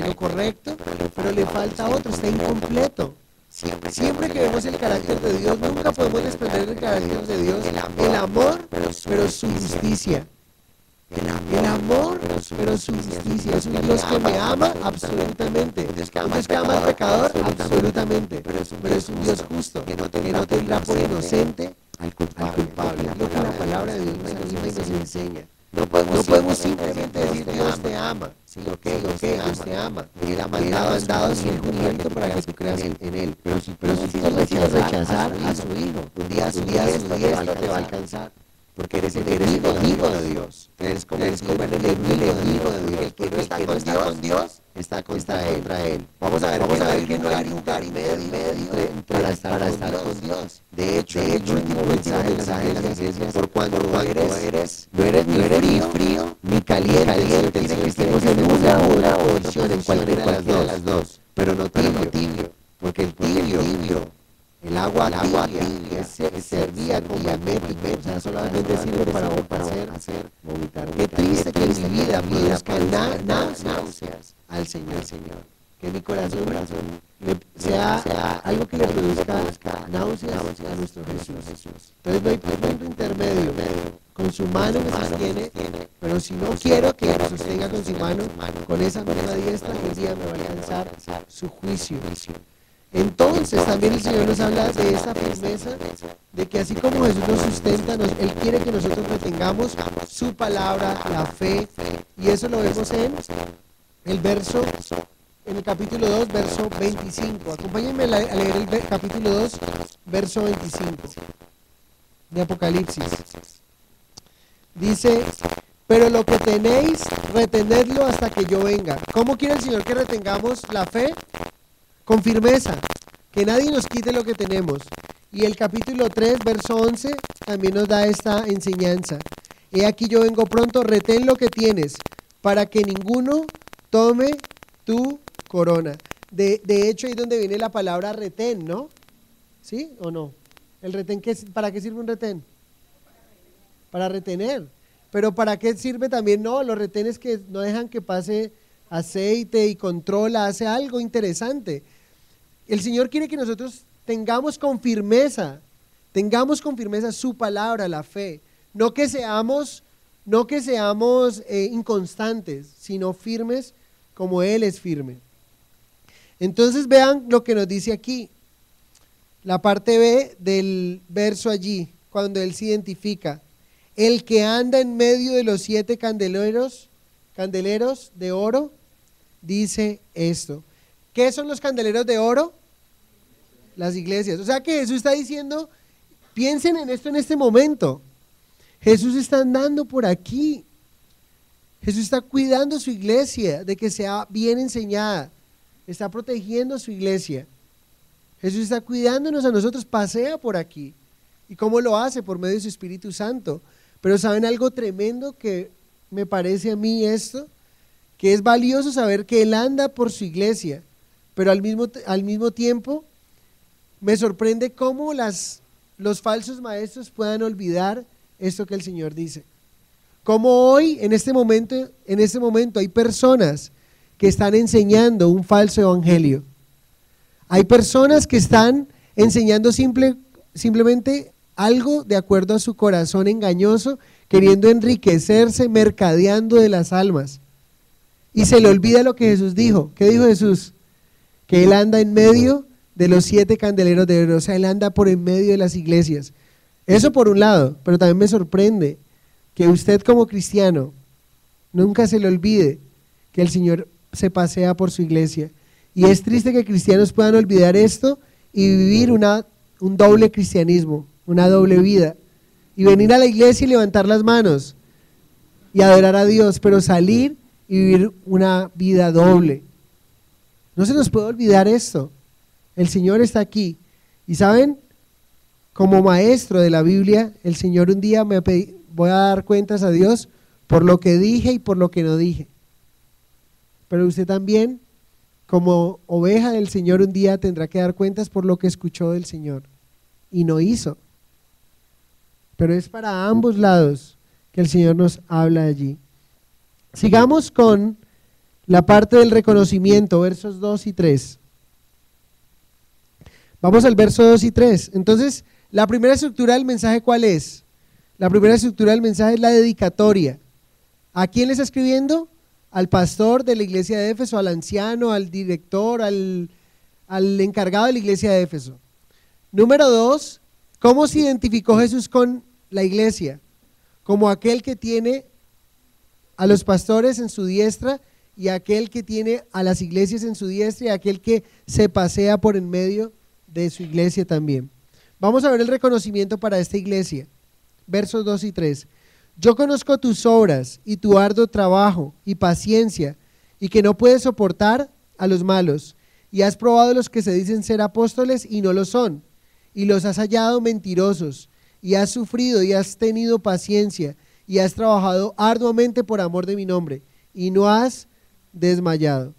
S1: lo correcto, pero le falta otro, está incompleto. Siempre que vemos el carácter de Dios, nunca podemos desprender del carácter de Dios el amor, pero su justicia. El amor, pero su justicia. Es un Dios que me ama absolutamente. Un Dios que ama al pecador absolutamente. Pero es un Dios justo, que no tendrá por inocente al culpable. Es lo que la palabra de Dios nos enseña. No podemos simplemente decir Dios te ama, sino que Dios te ama. Él ha mandado a su Hijo unigénito para que tú creas en Él. Pero si tú rechazar a su Hijo, un día su diestra te va a alcanzar. Porque eres el enemigo de Dios. Eres como el enemigo de Dios. El que no está con Dios está contra Él. Vamos a ver que no hay lugar y medio para estar con Dios. De hecho, el último mensaje de las iglesias: por cuando no eres ni frío ni caliente. Tiene que estemos en una posición, en cualquiera de las dos. Pero no tibio. Porque el tibio, el agua tibia servía como médico, o sea, solamente sirve para hacer vomitar. Qué triste que mi vida produzca náuseas al Señor. Que mi corazón sea algo que le produzca náuseas a nuestro Jesús. Entonces no hay punto intermedio. Con con su mano me sostiene, pero si no quiero que me sostenga con su mano, con esa misma diestra, un día me va a alcanzar su juicio. Entonces también el Señor nos habla de esa firmeza, de que así como Jesús nos sustenta, Él quiere que nosotros retengamos su palabra, la fe, y eso lo vemos en el capítulo 2, verso 25. Acompáñenme a leer el capítulo 2, verso 25 de Apocalipsis. Dice: pero lo que tenéis, retenedlo hasta que yo venga. ¿Cómo quiere el Señor que retengamos la fe? Con firmeza, que nadie nos quite lo que tenemos. Y el capítulo 3, verso 11, también nos da esta enseñanza. He aquí yo vengo pronto, retén lo que tienes, para que ninguno tome tu corona. De hecho, ahí es donde viene la palabra retén, ¿no? ¿Sí o no? ¿El retén para qué sirve un retén? Para retener. Pero ¿para qué sirve también? No, los retenes que no dejan que pase aceite y controla, hace algo interesante. El Señor quiere que nosotros tengamos con firmeza su palabra, la fe. No que seamos inconstantes, sino firmes como Él es firme. Entonces vean lo que nos dice aquí, la parte B del verso allí, cuando Él se identifica. El que anda en medio de los 7 candeleros de oro, dice esto. ¿Qué son los candeleros de oro? Las iglesias. O sea que Jesús está diciendo, piensen en esto en este momento. Jesús está andando por aquí. Jesús está cuidando su iglesia de que sea bien enseñada. Está protegiendo su iglesia. Jesús está cuidándonos a nosotros, pasea por aquí. ¿Y cómo lo hace? Por medio de su Espíritu Santo. Pero ¿saben algo tremendo que me parece a mí esto? Que es valioso saber que Él anda por su iglesia, pero al mismo tiempo me sorprende cómo los falsos maestros puedan olvidar esto que el Señor dice. Como hoy, en este momento hay personas que están enseñando un falso evangelio. Hay personas que están enseñando simplemente algo de acuerdo a su corazón engañoso, queriendo enriquecerse, mercadeando de las almas. Y se le olvida lo que Jesús dijo. ¿Qué dijo Jesús? Que Él anda en medio de los 7 candeleros de oro, o sea, Él anda por en medio de las iglesias. Eso por un lado, pero también me sorprende que usted como cristiano nunca se le olvide que el Señor se pasea por su iglesia. Y es triste que cristianos puedan olvidar esto y vivir un doble cristianismo, una doble vida, y venir a la iglesia y levantar las manos y adorar a Dios, pero salir y vivir una vida doble. No se nos puede olvidar esto. El Señor está aquí. Y saben, como maestro de la Biblia, el Señor un día voy a dar cuentas a Dios por lo que dije y por lo que no dije. Pero usted también, como oveja del Señor, un día tendrá que dar cuentas por lo que escuchó del Señor y no hizo. Pero es para ambos lados que el Señor nos habla allí. Sigamos con la parte del reconocimiento, versos 2 y 3. Vamos al verso 2 y 3. Entonces, la primera estructura del mensaje, ¿cuál es? La primera estructura del mensaje es la dedicatoria. ¿A quién le está escribiendo? Al pastor de la iglesia de Éfeso, al anciano, al director, al encargado de la iglesia de Éfeso. Número 2, ¿cómo se identificó Jesús con la iglesia? Como aquel que tiene a los pastores en su diestra y aquel que tiene a las iglesias en su diestra y aquel que se pasea por en medio de su iglesia también. Vamos a ver el reconocimiento para esta iglesia. Versos 2 y 3. Yo conozco tus obras y tu arduo trabajo y paciencia, y que no puedes soportar a los malos, y has probado los que se dicen ser apóstoles y no lo son, y los has hallado mentirosos, y has sufrido y has tenido paciencia, y has trabajado arduamente por amor de mi nombre, y no has desmayado.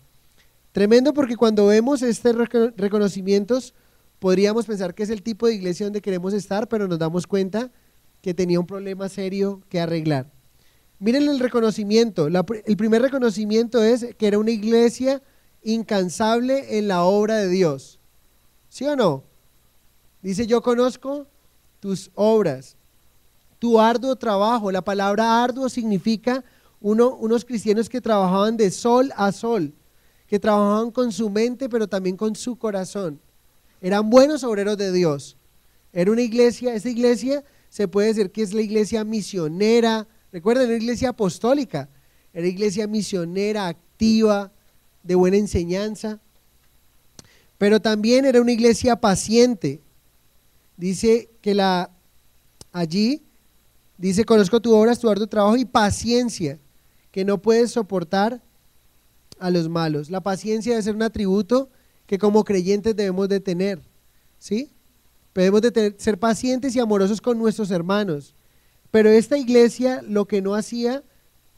S1: Tremendo, porque cuando vemos estos reconocimientos podríamos pensar que es el tipo de iglesia donde queremos estar, pero nos damos cuenta que tenía un problema serio que arreglar. Miren el reconocimiento. El primer reconocimiento es que era una iglesia incansable en la obra de Dios. ¿Sí o no? Dice, yo conozco tus obras. tu arduo trabajo. La palabra arduo significa unos cristianos que trabajaban de sol a sol, que trabajaban con su mente, pero también con su corazón. Eran buenos obreros de Dios. Era una iglesia, esta iglesia se puede decir que es la iglesia misionera. Recuerden, era una iglesia apostólica, era iglesia misionera, activa, de buena enseñanza, pero también era una iglesia paciente. Dice que allí dice: conozco tu obras, tu arduo trabajo y paciencia, que no puedes soportar a los malos. La paciencia debe ser un atributo que como creyentes debemos de tener, ¿sí? Debemos de ser pacientes y amorosos con nuestros hermanos. Pero esta iglesia lo que no hacía,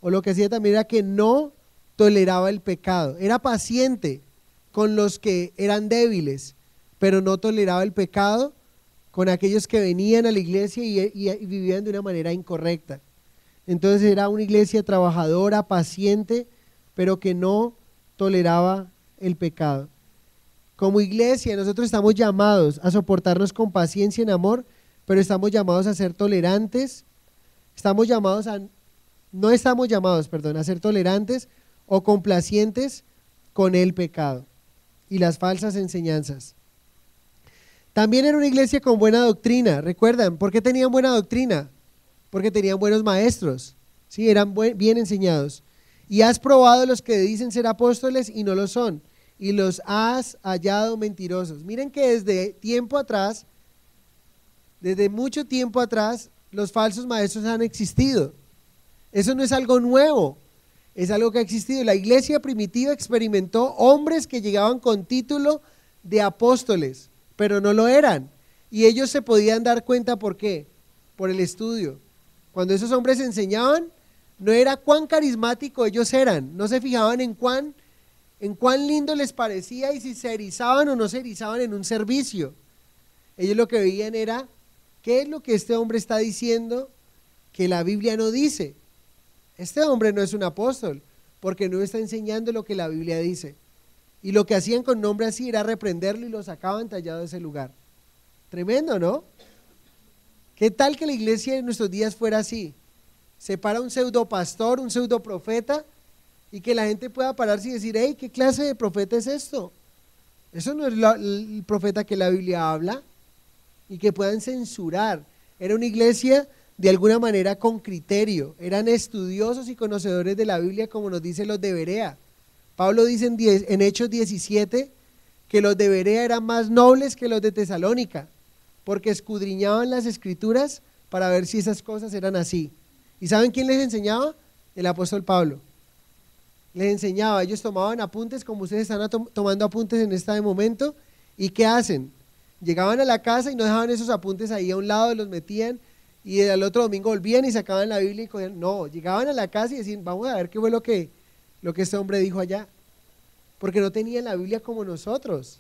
S1: o lo que hacía también, era que no toleraba el pecado. Era paciente con los que eran débiles, pero no toleraba el pecado con aquellos que venían a la iglesia y vivían de una manera incorrecta. Entonces era una iglesia trabajadora, paciente, pero que no toleraba el pecado. Como iglesia nosotros estamos llamados a soportarnos con paciencia en amor, pero estamos llamados a ser tolerantes, no estamos llamados a ser tolerantes o complacientes con el pecado y las falsas enseñanzas. También era una iglesia con buena doctrina. ¿Recuerdan? ¿Por qué tenían buena doctrina? Porque tenían buenos maestros, ¿sí? Eran bien enseñados. Y has probado los que dicen ser apóstoles y no lo son, y los has hallado mentirosos. Miren que desde mucho tiempo atrás, los falsos maestros han existido. Eso no es algo nuevo, es algo que ha existido. La iglesia primitiva experimentó hombres que llegaban con título de apóstoles, pero no lo eran. Y ellos se podían dar cuenta, ¿por qué? Por el estudio. Cuando esos hombres enseñaban, no era cuán carismático ellos eran, no se fijaban en cuán lindo les parecía y si se erizaban o no se erizaban en un servicio. Ellos lo que veían era, ¿qué es lo que este hombre está diciendo que la Biblia no dice? Este hombre no es un apóstol, porque no está enseñando lo que la Biblia dice. Y lo que hacían con nombre así era reprenderlo y lo sacaban tallado de ese lugar. Tremendo, ¿no? ¿Qué tal que la iglesia en nuestros días fuera así? Se para un pseudo pastor, un pseudo profeta, y que la gente pueda pararse y decir: hey, ¿qué clase de profeta es esto? Eso no es el profeta que la Biblia habla, y que puedan censurar. Era una iglesia de alguna manera con criterio, eran estudiosos y conocedores de la Biblia, como nos dicen los de Berea. Pablo dice en Hechos 17 que los de Berea eran más nobles que los de Tesalónica, porque escudriñaban las escrituras para ver si esas cosas eran así. ¿Y saben quién les enseñaba? El apóstol Pablo. Les enseñaba, ellos tomaban apuntes como ustedes están tomando apuntes en este momento. ¿Y qué hacen? Llegaban a la casa y no dejaban esos apuntes ahí a un lado, los metían y al otro domingo volvían y sacaban la Biblia y cogían. No, llegaban a la casa y decían: vamos a ver qué fue lo que este hombre dijo allá, porque no tenían la Biblia como nosotros,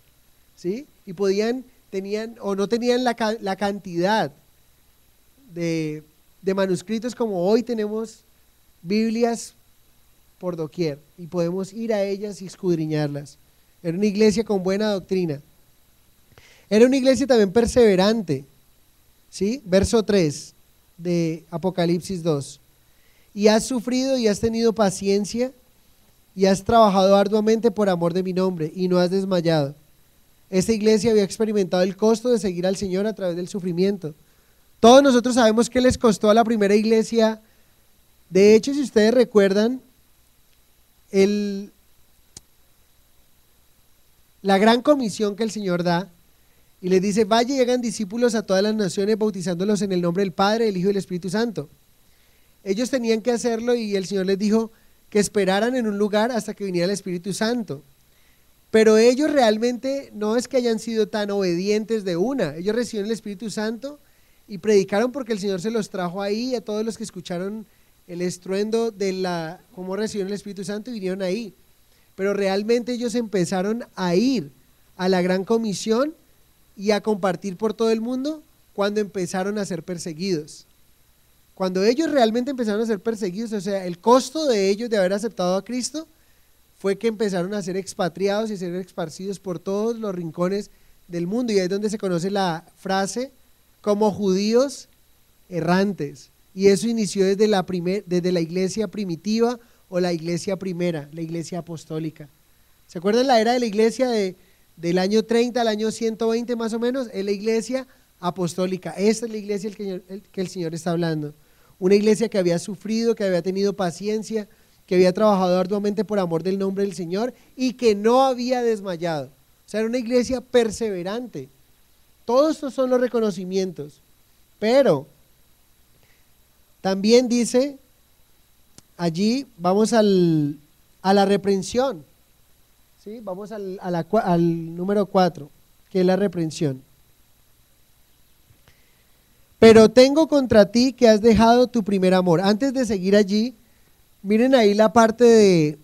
S1: ¿sí? Y no tenían la cantidad de manuscritos como hoy tenemos Biblias por doquier y podemos ir a ellas y escudriñarlas. Era una iglesia con buena doctrina. Era una iglesia también perseverante, ¿sí? Verso 3 de Apocalipsis 2. Y has sufrido y has tenido paciencia y has trabajado arduamente por amor de mi nombre y no has desmayado. Esta iglesia había experimentado el costo de seguir al Señor a través del sufrimiento. Todos nosotros sabemos qué les costó a la primera iglesia. De hecho, si ustedes recuerdan, la gran comisión que el Señor da y les dice: vaya y hagan discípulos a todas las naciones, bautizándolos en el nombre del Padre, del Hijo y del Espíritu Santo. Ellos tenían que hacerlo y el Señor les dijo que esperaran en un lugar hasta que viniera el Espíritu Santo. Pero ellos realmente no es que hayan sido tan obedientes de una. Ellos recibieron el Espíritu Santo y predicaron porque el Señor se los trajo ahí a todos los que escucharon el estruendo de cómo recibieron el Espíritu Santo y vinieron ahí. Pero realmente ellos empezaron a ir a la gran comisión y a compartir por todo el mundo cuando empezaron a ser perseguidos. Cuando ellos realmente empezaron a ser perseguidos, o sea, el costo de ellos de haber aceptado a Cristo fue que empezaron a ser expatriados y ser esparcidos por todos los rincones del mundo. Y ahí es donde se conoce la frase como judíos errantes. Y eso inició desde la iglesia primitiva o la iglesia primera, la iglesia apostólica. ¿Se acuerdan la era de la iglesia del año 30 al año 120 más o menos? Es la iglesia apostólica. Esta es la iglesia que el Señor está hablando. Una iglesia que había sufrido, que había tenido paciencia, que había trabajado arduamente por amor del nombre del Señor y que no había desmayado. O sea, era una iglesia perseverante. Todos estos son los reconocimientos. Pero también dice allí, vamos a la reprensión. ¿Sí? Vamos al número 4, que es la reprensión. Pero tengo contra ti que has dejado tu primer amor. Antes de seguir allí, miren ahí la parte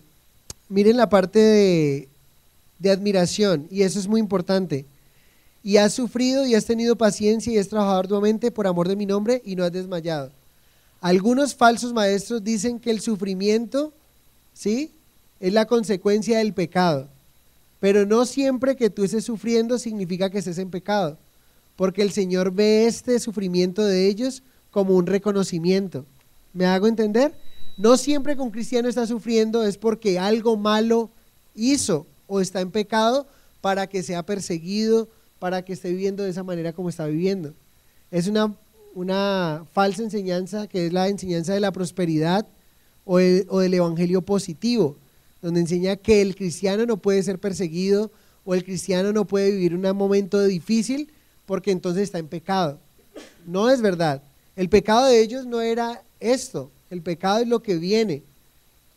S1: de admiración, y eso es muy importante. Y has sufrido y has tenido paciencia y has trabajado arduamente por amor de mi nombre y no has desmayado. Algunos falsos maestros dicen que el sufrimiento, ¿sí?, es la consecuencia del pecado, pero no siempre que tú estés sufriendo significa que estés en pecado, porque el Señor ve este sufrimiento de ellos como un reconocimiento. ¿Me hago entender? No siempre que un cristiano está sufriendo es porque algo malo hizo o está en pecado para que sea perseguido, para que esté viviendo de esa manera como está viviendo. Es una falsa enseñanza que es la enseñanza de la prosperidad o del evangelio positivo, donde enseña que el cristiano no puede ser perseguido o el cristiano no puede vivir un momento difícil porque entonces está en pecado. No es verdad. El pecado de ellos no era esto, el pecado es lo que viene,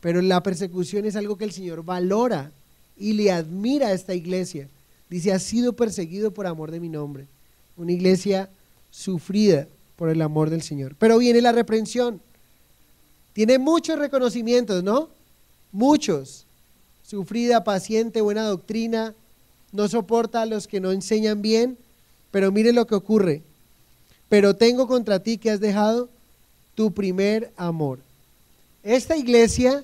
S1: pero la persecución es algo que el Señor valora y le admira a esta iglesia. Dice, ha sido perseguido por amor de mi nombre. Una iglesia sufrida por el amor del Señor. Pero viene la reprensión. Tiene muchos reconocimientos, ¿no? Muchos. Sufrida, paciente, buena doctrina, no soporta a los que no enseñan bien, pero mire lo que ocurre. Pero tengo contra ti que has dejado tu primer amor. Esta iglesia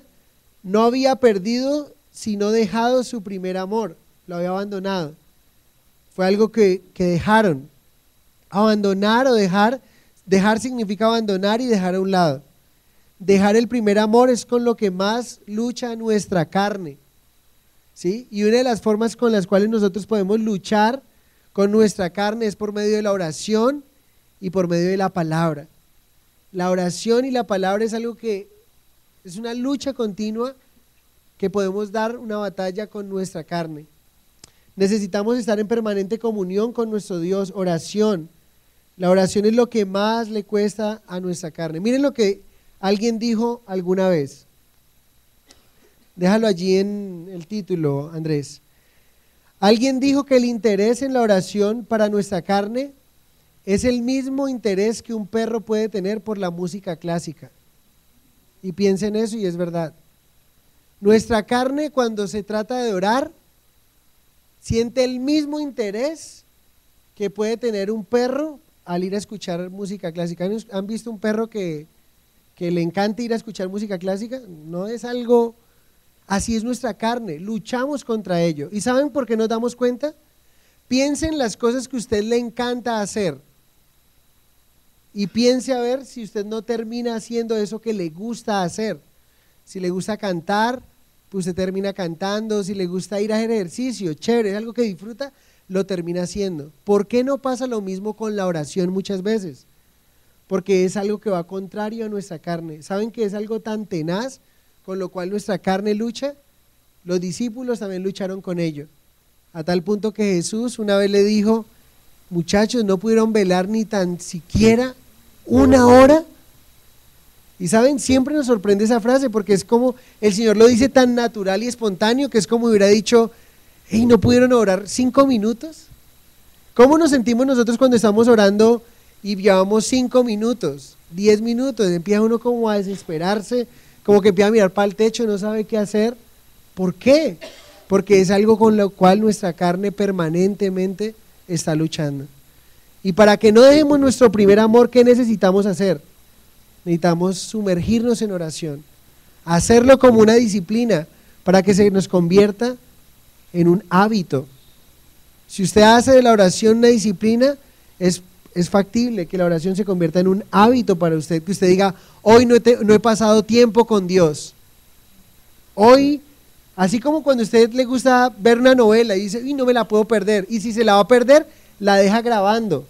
S1: no había perdido, sino dejado su primer amor, lo había abandonado. Fue algo que dejaron. Abandonar o dejar significa abandonar y dejar a un lado. Dejar el primer amor es con lo que más lucha nuestra carne, ¿sí? Y una de las formas con las cuales nosotros podemos luchar con nuestra carne es por medio de la oración y por medio de la palabra. La oración y la palabra es algo que es una lucha continua que podemos dar una batalla con nuestra carne. Necesitamos estar en permanente comunión con nuestro Dios, oración. La oración es lo que más le cuesta a nuestra carne. Miren lo que alguien dijo alguna vez. Déjalo allí en el título, Andrés. Alguien dijo que el interés en la oración para nuestra carne es el mismo interés que un perro puede tener por la música clásica. Y piensa en eso y es verdad. Nuestra carne, cuando se trata de orar, siente el mismo interés que puede tener un perro al ir a escuchar música clásica. ¿Han visto un perro que le encanta ir a escuchar música clásica? No es algo, así es nuestra carne, luchamos contra ello. ¿Y saben por qué nos damos cuenta? Piensen las cosas que a usted le encanta hacer y piense a ver si usted no termina haciendo eso que le gusta hacer. Si le gusta cantar, pues usted termina cantando. Si le gusta ir a hacer ejercicio, chévere, es algo que disfruta, lo termina haciendo. ¿Por qué no pasa lo mismo con la oración muchas veces? Porque es algo que va contrario a nuestra carne. ¿Saben que es algo tan tenaz con lo cual nuestra carne lucha? Los discípulos también lucharon con ello, a tal punto que Jesús una vez le dijo, muchachos, no pudieron velar ni tan siquiera una hora. Y saben, siempre nos sorprende esa frase porque es como el Señor lo dice tan natural y espontáneo que es como hubiera dicho, hey, ¿no pudieron orar 5 minutos? ¿Cómo nos sentimos nosotros cuando estamos orando y llevamos 5 minutos, 10 minutos? Empieza uno como a desesperarse, como que empieza a mirar para el techo, no sabe qué hacer. ¿Por qué? Porque es algo con lo cual nuestra carne permanentemente está luchando. Y para que no dejemos nuestro primer amor, ¿qué necesitamos hacer? Necesitamos sumergirnos en oración, hacerlo como una disciplina para que se nos convierta en un hábito. Si usted hace de la oración una disciplina, es es factible que la oración se convierta en un hábito para usted, que usted diga, hoy no he pasado tiempo con Dios. Hoy, así como cuando a usted le gusta ver una novela y dice, no me la puedo perder, y si se la va a perder, la deja grabando.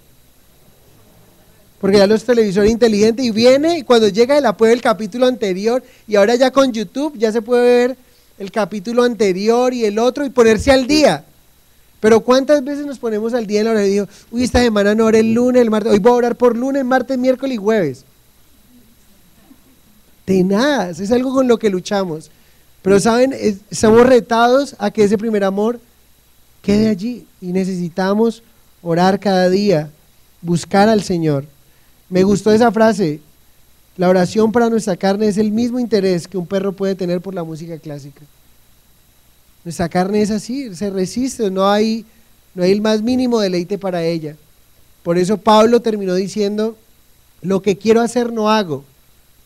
S1: Porque ya los televisores inteligentes y viene y cuando llega la puede ver el capítulo anterior y ahora ya con YouTube ya se puede ver el capítulo anterior y el otro y ponerse al día. Pero ¿cuántas veces nos ponemos al día en la oración y digo, esta semana no oré el lunes, el martes, hoy voy a orar por lunes, martes, miércoles y jueves? Tenaz, es algo con lo que luchamos. Pero saben, estamos retados a que ese primer amor quede allí y necesitamos orar cada día, buscar al Señor. Me gustó esa frase, la oración para nuestra carne es el mismo interés que un perro puede tener por la música clásica. Nuestra carne es así, se resiste, no hay el más mínimo deleite para ella. Por eso Pablo terminó diciendo, lo que quiero hacer no hago,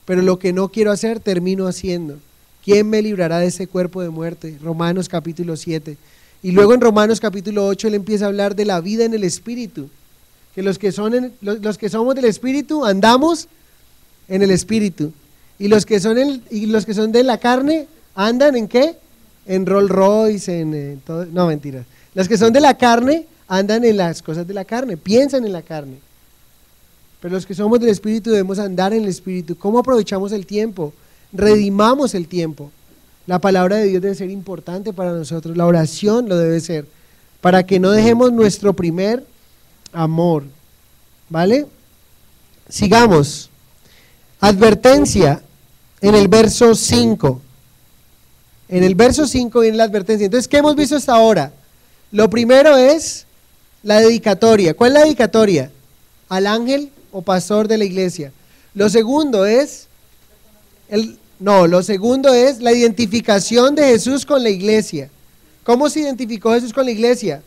S1: pero lo que no quiero hacer termino haciendo. ¿Quién me librará de ese cuerpo de muerte? Romanos capítulo 7. Y luego en Romanos capítulo 8 él empieza a hablar de la vida en el Espíritu. Que los que somos del Espíritu andamos en el Espíritu. Y los que son de la carne andan ¿en qué? En Rolls Royce, en todo, no, mentira. Los que son de la carne andan en las cosas de la carne, piensan en la carne. Pero los que somos del Espíritu debemos andar en el Espíritu. ¿Cómo aprovechamos el tiempo? Redimamos el tiempo. La palabra de Dios debe ser importante para nosotros, la oración lo debe ser, para que no dejemos nuestro primer amor, ¿vale? Sigamos. Advertencia en el verso 5. En el verso 5 viene la advertencia. Entonces, ¿qué hemos visto hasta ahora? Lo primero es la dedicatoria. ¿Cuál es la dedicatoria? Al ángel o pastor de la iglesia. Lo segundo es la identificación de Jesús con la iglesia. ¿Cómo se identificó Jesús con la iglesia?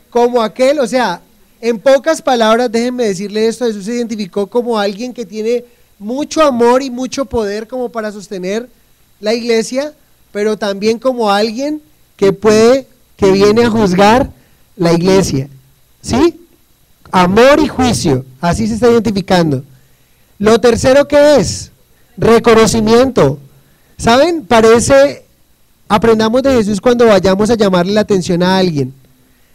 S1: Como aquel, o sea, en pocas palabras, déjenme decirle esto, Jesús se identificó como alguien que tiene mucho amor y mucho poder como para sostener la iglesia, pero también como alguien que viene a juzgar la iglesia, ¿sí? Amor y juicio, así se está identificando. Lo tercero, ¿qué es? Reconocimiento. ¿Saben? Aprendamos de Jesús cuando vayamos a llamarle la atención a alguien.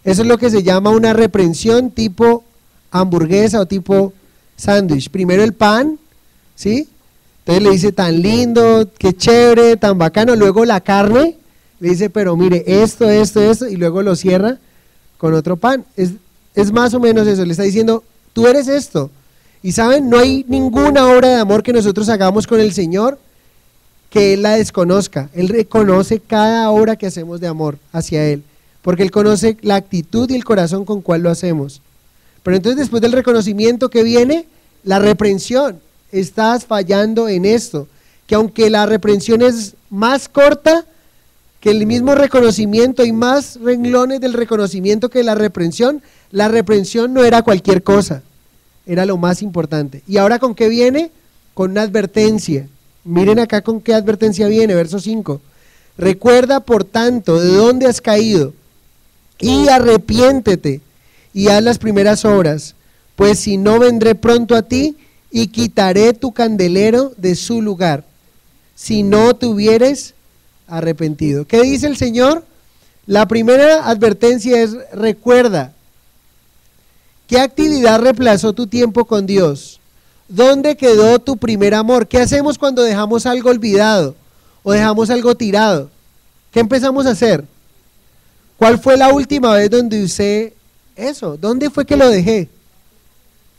S1: Eso es lo que se llama una reprensión tipo hamburguesa o tipo sándwich. Primero el pan, ¿sí? Entonces le dice tan lindo, qué chévere, tan bacano. Luego la carne, le dice, pero mire, esto, y luego lo cierra con otro pan. Es más o menos eso, le está diciendo, tú eres esto. Y saben, no hay ninguna obra de amor que nosotros hagamos con el Señor que Él la desconozca. Él reconoce cada obra que hacemos de amor hacia Él, porque Él conoce la actitud y el corazón con cual lo hacemos. Pero entonces después del reconocimiento que viene, la reprensión. Estás fallando en esto, que aunque la reprensión es más corta que el mismo reconocimiento, hay más renglones del reconocimiento que la reprensión no era cualquier cosa, era lo más importante. ¿Y ahora con qué viene? Con una advertencia. Miren acá con qué advertencia viene, verso 5. Recuerda, por tanto, de dónde has caído, y arrepiéntete, y haz las primeras obras, pues si no, vendré pronto a ti, y quitaré tu candelero de su lugar, si no te hubieres arrepentido. ¿Qué dice el Señor? La primera advertencia es, recuerda. ¿Qué actividad reemplazó tu tiempo con Dios? ¿Dónde quedó tu primer amor? ¿Qué hacemos cuando dejamos algo olvidado o dejamos algo tirado? ¿Qué empezamos a hacer? ¿Cuál fue la última vez donde usé eso? ¿Dónde fue que lo dejé?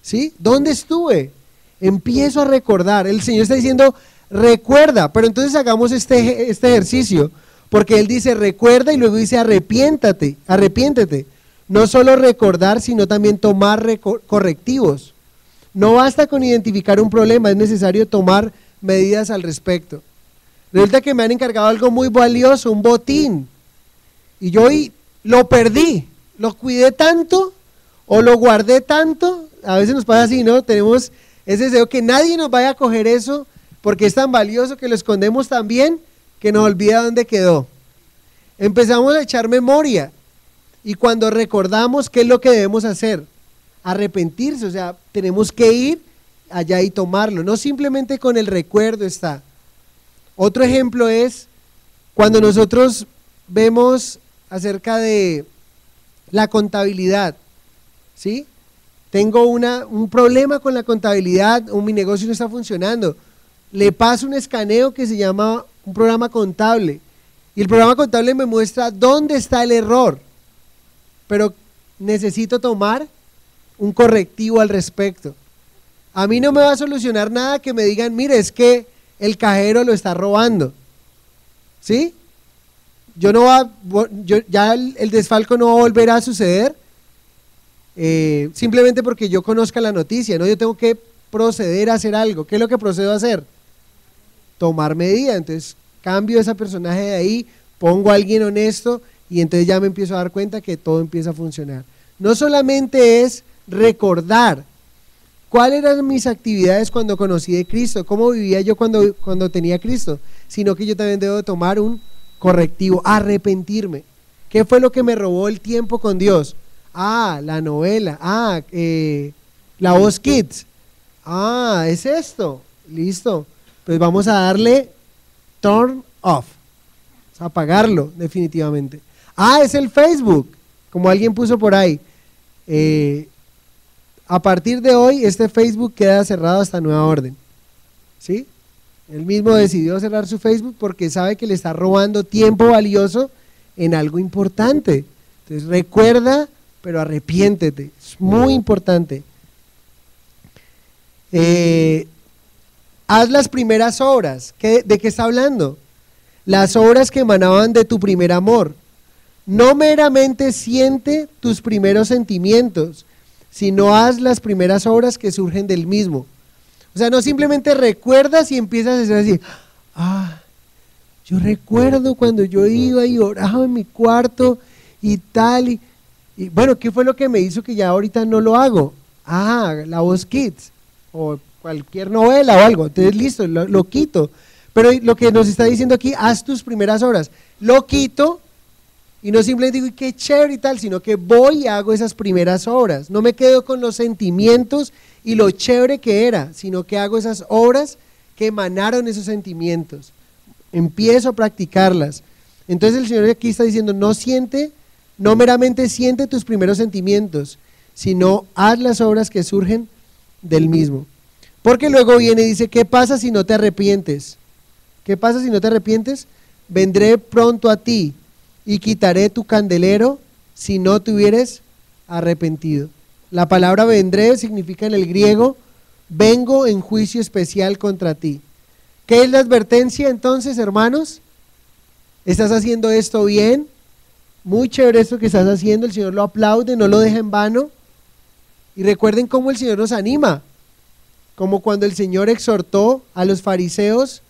S1: ¿Sí? ¿Dónde estuve? Empiezo a recordar. El Señor está diciendo, recuerda, pero entonces hagamos este ejercicio, porque Él dice recuerda y luego dice arrepiéntate. No solo recordar, sino también tomar correctivos. No basta con identificar un problema, es necesario tomar medidas al respecto. Resulta que me han encargado algo muy valioso, un botín, y yo lo perdí, lo cuidé tanto o lo guardé tanto. A veces nos pasa así, ¿no? Tenemos ese deseo que nadie nos vaya a coger eso porque es tan valioso que lo escondemos tan bien que nos olvida dónde quedó. Empezamos a echar memoria y cuando recordamos qué es lo que debemos hacer, arrepentirse, o sea, tenemos que ir allá y tomarlo, no simplemente con el recuerdo está. Otro ejemplo es cuando nosotros vemos acerca de la contabilidad, ¿sí? Tengo un problema con la contabilidad, mi negocio no está funcionando, le paso un escaneo que se llama un programa contable, y el programa contable me muestra dónde está el error, pero necesito tomar un correctivo al respecto. A mí no me va a solucionar nada que me digan, mire, es que el cajero lo está robando, ¿sí? Ya el desfalco no va a volver a suceder simplemente porque yo conozca la noticia, ¿no? Yo tengo que proceder a hacer algo. ¿Qué es lo que procedo a hacer? Tomar medida. Entonces cambio ese personaje de ahí, pongo a alguien honesto y entonces ya me empiezo a dar cuenta que todo empieza a funcionar. No solamente es recordar cuáles eran mis actividades cuando conocí de Cristo, cómo vivía yo cuando tenía a Cristo, sino que yo también debo tomar un correctivo, arrepentirme. ¿Qué fue lo que me robó el tiempo con Dios? La novela, la Voz Kids, es esto, listo, pues vamos a darle turn off, o sea, apagarlo definitivamente. Es el Facebook, como alguien puso por ahí, a partir de hoy este Facebook queda cerrado hasta nueva orden, ¿sí? Él mismo decidió cerrar su Facebook porque sabe que le está robando tiempo valioso en algo importante. Entonces recuerda, pero arrepiéntete, es muy importante. Haz las primeras obras. ¿De qué está hablando? Las obras que emanaban de tu primer amor. No meramente siente tus primeros sentimientos, sino haz las primeras obras que surgen del mismo. O sea, no simplemente recuerdas y empiezas a hacer así, yo recuerdo cuando yo iba y oraba en mi cuarto y tal, y bueno, ¿qué fue lo que me hizo que ya ahorita no lo hago? La Voz Kids, o cualquier novela o algo, entonces listo, lo quito. Pero lo que nos está diciendo aquí, haz tus primeras obras, lo quito, y no simplemente digo, qué chévere y tal, sino que voy y hago esas primeras obras, no me quedo con los sentimientos y lo chévere que era, sino que hago esas obras que emanaron esos sentimientos, empiezo a practicarlas. Entonces el Señor aquí está diciendo, no meramente siente tus primeros sentimientos, sino haz las obras que surgen del mismo. Porque luego viene y dice, ¿qué pasa si no te arrepientes? ¿Qué pasa si no te arrepientes? Vendré pronto a ti y quitaré tu candelero si no te hubieres arrepentido. La palabra vendré significa en el griego, vengo en juicio especial contra ti. ¿Qué es la advertencia entonces, hermanos? ¿Estás haciendo esto bien? Muy chévere esto que estás haciendo, el Señor lo aplaude, no lo deja en vano. Y recuerden cómo el Señor nos anima, como cuando el Señor exhortó a los fariseos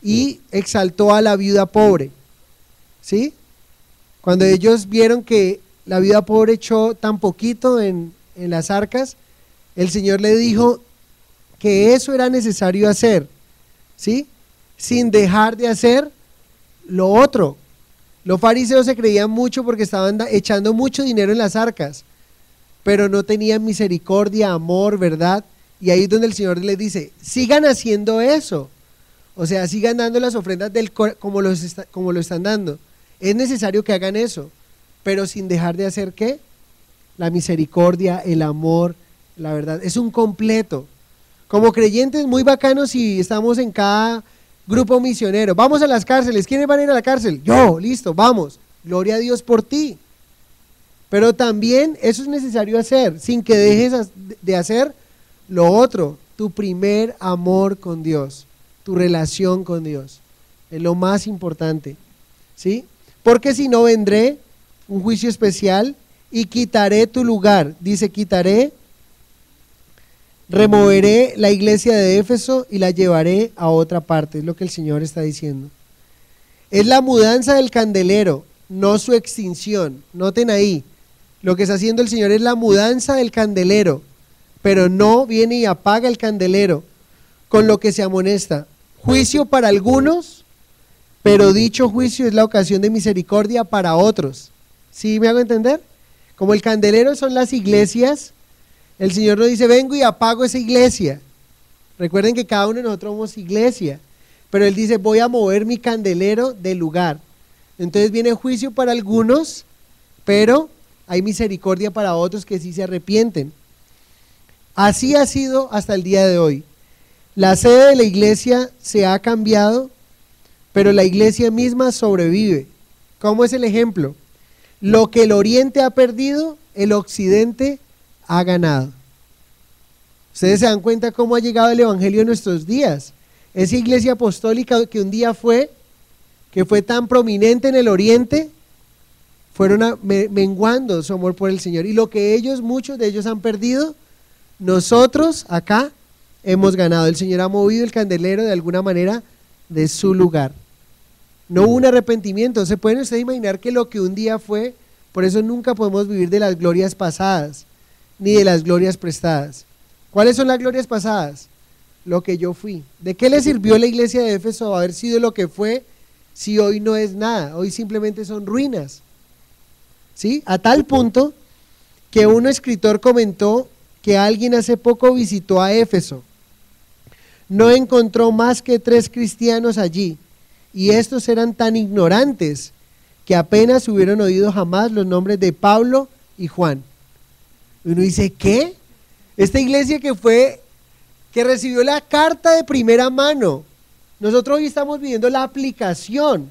S1: y exaltó a la viuda pobre, ¿sí? Cuando ellos vieron que la viuda pobre echó tan poquito en las arcas, el Señor le dijo que eso era necesario hacer, ¿sí? Sin dejar de hacer lo otro. Los fariseos se creían mucho porque estaban echando mucho dinero en las arcas, pero no tenían misericordia, amor, verdad, y ahí es donde el Señor les dice, sigan haciendo eso, o sea, sigan dando las ofrendas como lo están dando. Es necesario que hagan eso, pero sin dejar de hacer ¿qué? La misericordia, el amor, la verdad. Es un completo. Como creyentes muy bacanos si estamos en cada grupo misionero. Vamos a las cárceles. ¿Quiénes van a ir a la cárcel? Yo, listo, vamos. Gloria a Dios por ti. Pero también eso es necesario hacer, sin que dejes de hacer lo otro. Tu primer amor con Dios, tu relación con Dios. Es lo más importante, ¿sí? Porque si no vendré un juicio especial y quitaré tu lugar. Dice, quitaré, removeré la iglesia de Éfeso y la llevaré a otra parte. Es lo que el Señor está diciendo. Es la mudanza del candelero, no su extinción. Noten ahí, lo que está haciendo el Señor es la mudanza del candelero, pero no viene y apaga el candelero, con lo que se amonesta. Juicio para algunos, pero dicho juicio es la ocasión de misericordia para otros. ¿Sí me hago entender? Como el candelero son las iglesias, El Señor nos dice, vengo y apago esa iglesia. Recuerden que cada uno de nosotros somos iglesia, pero Él dice, voy a mover mi candelero del lugar. Entonces viene juicio para algunos, pero hay misericordia para otros que sí se arrepienten. Así ha sido hasta el día de hoy. La sede de la iglesia se ha cambiado, pero la iglesia misma sobrevive. ¿Cómo es el ejemplo? Lo que el oriente ha perdido, el occidente ha ganado. Ustedes se dan cuenta cómo ha llegado el evangelio en nuestros días. Esa iglesia apostólica que un día que fue tan prominente en el oriente, fueron menguando su amor por el Señor. Y lo que muchos de ellos han perdido, nosotros acá hemos ganado. El Señor ha movido el candelero de alguna manera de su lugar. No hubo un arrepentimiento. ¿Se pueden ustedes imaginar que lo que un día fue? Por eso nunca podemos vivir de las glorias pasadas, ni de las glorias prestadas. ¿Cuáles son las glorias pasadas? Lo que yo fui. ¿De qué le sirvió a la iglesia de Éfeso haber sido lo que fue si hoy no es nada? Hoy simplemente son ruinas. ¿Sí? A tal punto que un escritor comentó que alguien hace poco visitó a Éfeso. No encontró más que 3 cristianos allí, y estos eran tan ignorantes que apenas hubieron oído jamás los nombres de Pablo y Juan. Uno dice, ¿qué? Esta iglesia que recibió la carta de primera mano. Nosotros hoy estamos viviendo la aplicación,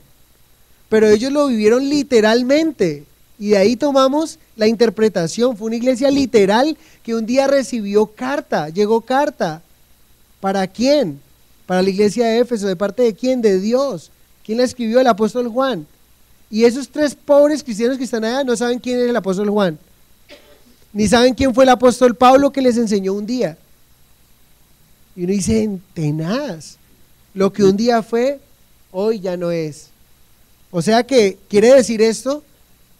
S1: pero ellos lo vivieron literalmente, y de ahí tomamos la interpretación. Fue una iglesia literal que un día recibió carta, llegó carta. ¿Para quién? Para la iglesia de Éfeso. ¿De parte de quién? De Dios. ¿Quién la escribió? El apóstol Juan. Y esos 3 pobres cristianos que están allá no saben quién es el apóstol Juan, ni saben quién fue el apóstol Pablo que les enseñó un día. Y uno dice, tenaz, lo que un día fue, hoy ya no es. O sea que quiere decir esto,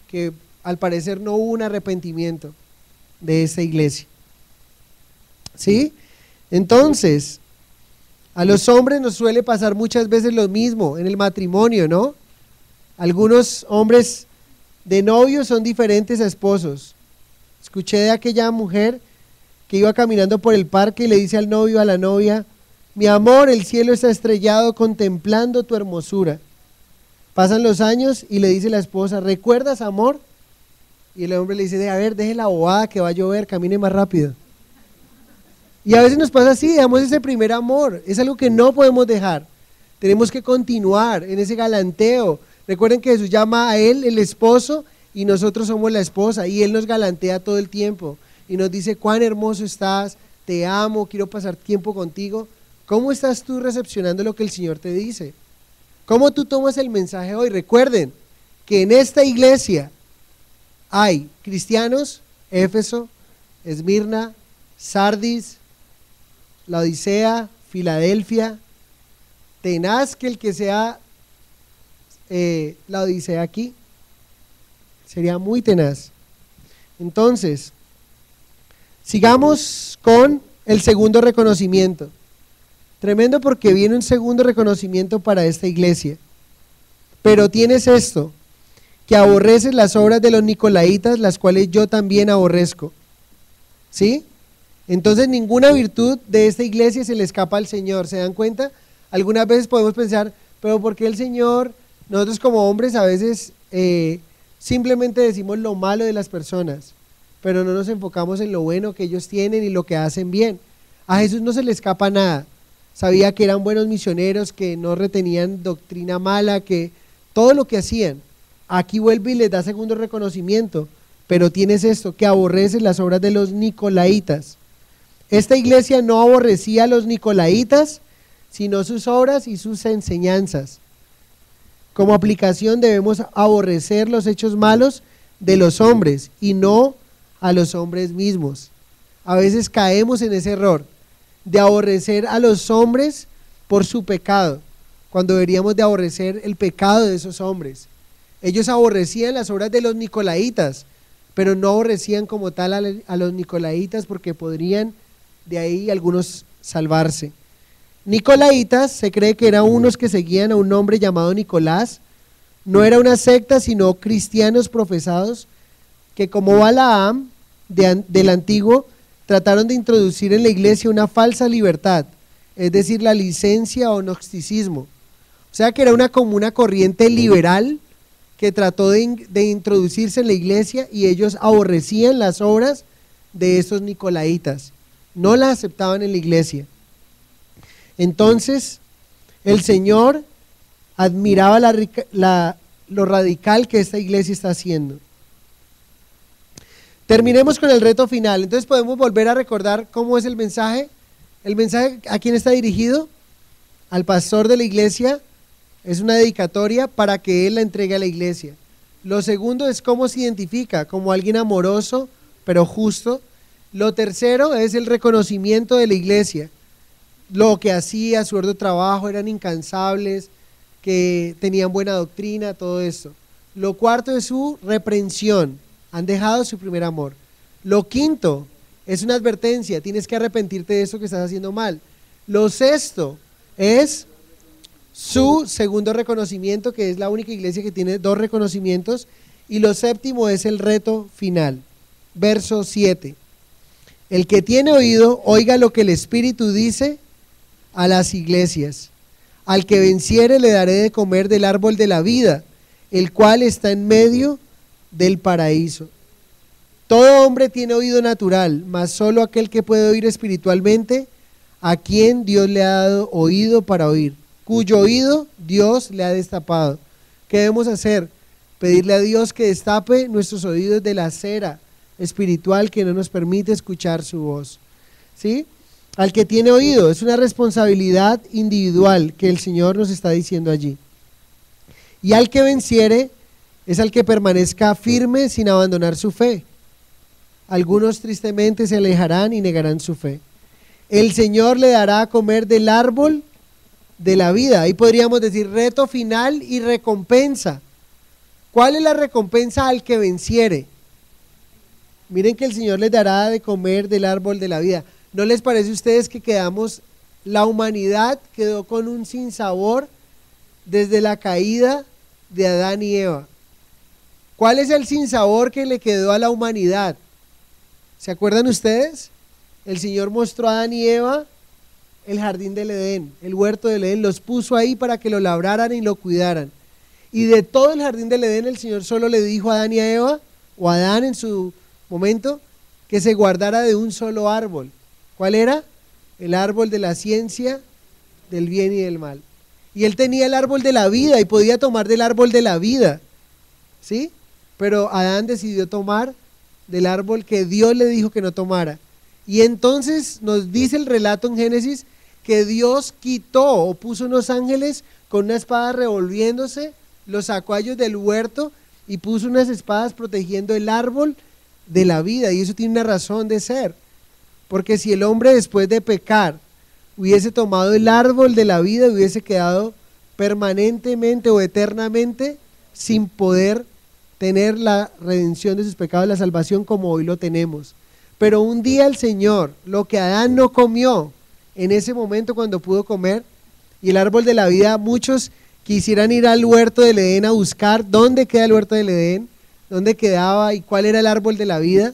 S1: que al parecer no hubo un arrepentimiento de esta iglesia. ¿Sí? Entonces, a los hombres nos suele pasar muchas veces lo mismo en el matrimonio, ¿no? Algunos hombres de novios son diferentes a esposos. Escuché de aquella mujer que iba caminando por el parque y le dice al novio, a la novia, mi amor, el cielo está estrellado contemplando tu hermosura. Pasan los años y le dice la esposa, ¿recuerdas, amor? Y el hombre le dice, a ver, deje la bobada que va a llover, camine más rápido. Y a veces nos pasa así, dejamos ese primer amor, es algo que no podemos dejar. Tenemos que continuar en ese galanteo. Recuerden que Jesús llama a Él el esposo y nosotros somos la esposa, y Él nos galantea todo el tiempo y nos dice, cuán hermoso estás, te amo, quiero pasar tiempo contigo. ¿Cómo estás tú recepcionando lo que el Señor te dice? ¿Cómo tú tomas el mensaje hoy? Recuerden que en esta iglesia hay cristianos, Éfeso, Esmirna, Sardis, Laodicea, Filadelfia. Tenaz que el que sea Laodicea aquí, sería muy tenaz. Entonces, sigamos con el segundo reconocimiento. Tremendo, porque viene un segundo reconocimiento para esta iglesia. Pero tienes esto, que aborreces las obras de los nicolaitas, las cuales yo también aborrezco. ¿Sí? Entonces ninguna virtud de esta iglesia se le escapa al Señor. ¿Se dan cuenta? Algunas veces podemos pensar, pero ¿por qué el Señor? Nosotros como hombres a veces simplemente decimos lo malo de las personas, pero no nos enfocamos en lo bueno que ellos tienen y lo que hacen bien. A Jesús no se le escapa nada. Sabía que eran buenos misioneros, que no retenían doctrina mala, que todo lo que hacían. Aquí vuelve y les da segundo reconocimiento, pero tienes esto, que aborreces las obras de los nicolaitas. Esta iglesia no aborrecía a los nicolaitas, sino sus obras y sus enseñanzas. Como aplicación debemos aborrecer los hechos malos de los hombres y no a los hombres mismos. A veces caemos en ese error de aborrecer a los hombres por su pecado, cuando deberíamos de aborrecer el pecado de esos hombres. Ellos aborrecían las obras de los nicolaitas, pero no aborrecían como tal a los nicolaitas, porque podrían de ahí algunos salvarse. Nicolaitas se cree que eran unos que seguían a un hombre llamado Nicolás. No era una secta, sino cristianos profesados que, como Balaam del antiguo, trataron de introducir en la iglesia una falsa libertad, es decir, la licencia o gnosticismo. O sea que era como una corriente liberal que trató de introducirse en la iglesia, y ellos aborrecían las obras de estos nicolaitas, no las aceptaban en la iglesia. Entonces el Señor admiraba lo radical que esta iglesia está haciendo. Terminemos con el reto final. Entonces podemos volver a recordar cómo es el mensaje. El mensaje, ¿a quién está dirigido? Al pastor de la iglesia. Es una dedicatoria para que él la entregue a la iglesia. Lo segundo es cómo se identifica, como alguien amoroso pero justo. Lo tercero es el reconocimiento de la iglesia, lo que hacía, su arduo trabajo, eran incansables, que tenían buena doctrina, todo esto. Lo cuarto es su reprensión, han dejado su primer amor. Lo quinto es una advertencia, tienes que arrepentirte de eso que estás haciendo mal. Lo sexto es su segundo reconocimiento, que es la única iglesia que tiene 2 reconocimientos. Y lo séptimo es el reto final. Verso 7. El que tiene oído, oiga lo que el Espíritu dice a las iglesias. Al que venciere le daré de comer del árbol de la vida, el cual está en medio del paraíso. Todo hombre tiene oído natural, mas solo aquel que puede oír espiritualmente, a quien Dios le ha dado oído para oír, cuyo oído Dios le ha destapado. ¿Qué debemos hacer? Pedirle a Dios que destape nuestros oídos de la cera espiritual que no nos permite escuchar su voz. ¿Sí? Al que tiene oído, es una responsabilidad individual que el Señor nos está diciendo allí. Y al que venciere, es al que permanezca firme sin abandonar su fe. Algunos tristemente se alejarán y negarán su fe. El Señor le dará a comer del árbol de la vida. Ahí podríamos decir reto final y recompensa. ¿Cuál es la recompensa al que venciere? Miren que el Señor les dará de comer del árbol de la vida. ¿No les parece a ustedes que la humanidad quedó con un sinsabor desde la caída de Adán y Eva? ¿Cuál es el sinsabor que le quedó a la humanidad? ¿Se acuerdan ustedes? El Señor mostró a Adán y Eva el jardín del Edén, el huerto del Edén, los puso ahí para que lo labraran y lo cuidaran. Y de todo el jardín del Edén el Señor solo le dijo a Adán y a Eva, o a Adán en su momento, que se guardara de un solo árbol. ¿Cuál era? El árbol de la ciencia del bien y del mal. Y él tenía el árbol de la vida y podía tomar del árbol de la vida, ¿sí? Pero Adán decidió tomar del árbol que Dios le dijo que no tomara. Y entonces nos dice el relato en Génesis que Dios quitó o puso unos ángeles con una espada revolviéndose, los sacó a ellos del huerto y puso unas espadas protegiendo el árbol de la vida. Y eso tiene una razón de ser, porque si el hombre después de pecar hubiese tomado el árbol de la vida, hubiese quedado permanentemente o eternamente sin poder tener la redención de sus pecados, la salvación como hoy lo tenemos. Pero un día el Señor, lo que Adán no comió en ese momento cuando pudo comer, y el árbol de la vida, muchos quisieran ir al huerto del Edén a buscar dónde queda el huerto del Edén, dónde quedaba y cuál era el árbol de la vida.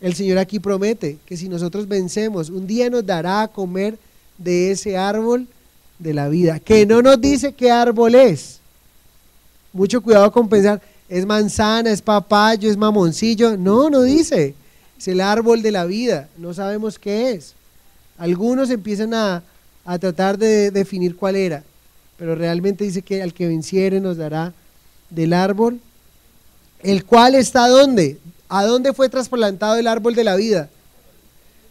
S1: El Señor aquí promete que si nosotros vencemos, un día nos dará a comer de ese árbol de la vida, que no nos dice qué árbol es. Mucho cuidado con pensar, es manzana, es papayo, es mamoncillo. No, no dice. Es el árbol de la vida, no sabemos qué es. Algunos empiezan a tratar de definir cuál era, pero realmente dice que al que venciere nos dará del árbol, el cual está ¿dónde? ¿A dónde fue trasplantado el árbol de la vida?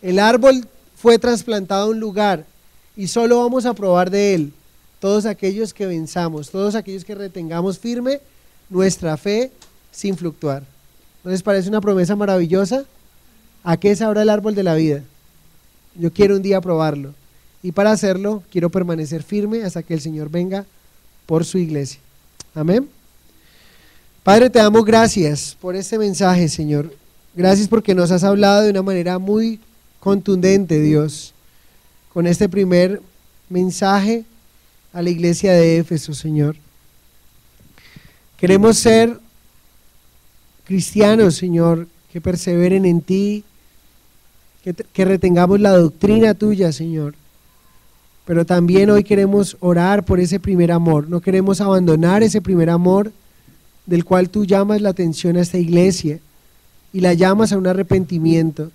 S1: El árbol fue trasplantado a un lugar y solo vamos a probar de él todos aquellos que venzamos, todos aquellos que retengamos firme nuestra fe sin fluctuar. ¿No les parece una promesa maravillosa? ¿A qué sabrá el árbol de la vida? Yo quiero un día probarlo, y para hacerlo quiero permanecer firme hasta que el Señor venga por su iglesia. Amén. Padre, te damos gracias por este mensaje, Señor. Gracias porque nos has hablado de una manera muy contundente, Dios, con este primer mensaje a la iglesia de Éfeso, Señor. Queremos ser cristianos, Señor, que perseveren en ti, que retengamos la doctrina tuya, Señor. Pero también hoy queremos orar por ese primer amor. No queremos abandonar ese primer amor del cual tú llamas la atención a esta iglesia y la llamas a un arrepentimiento.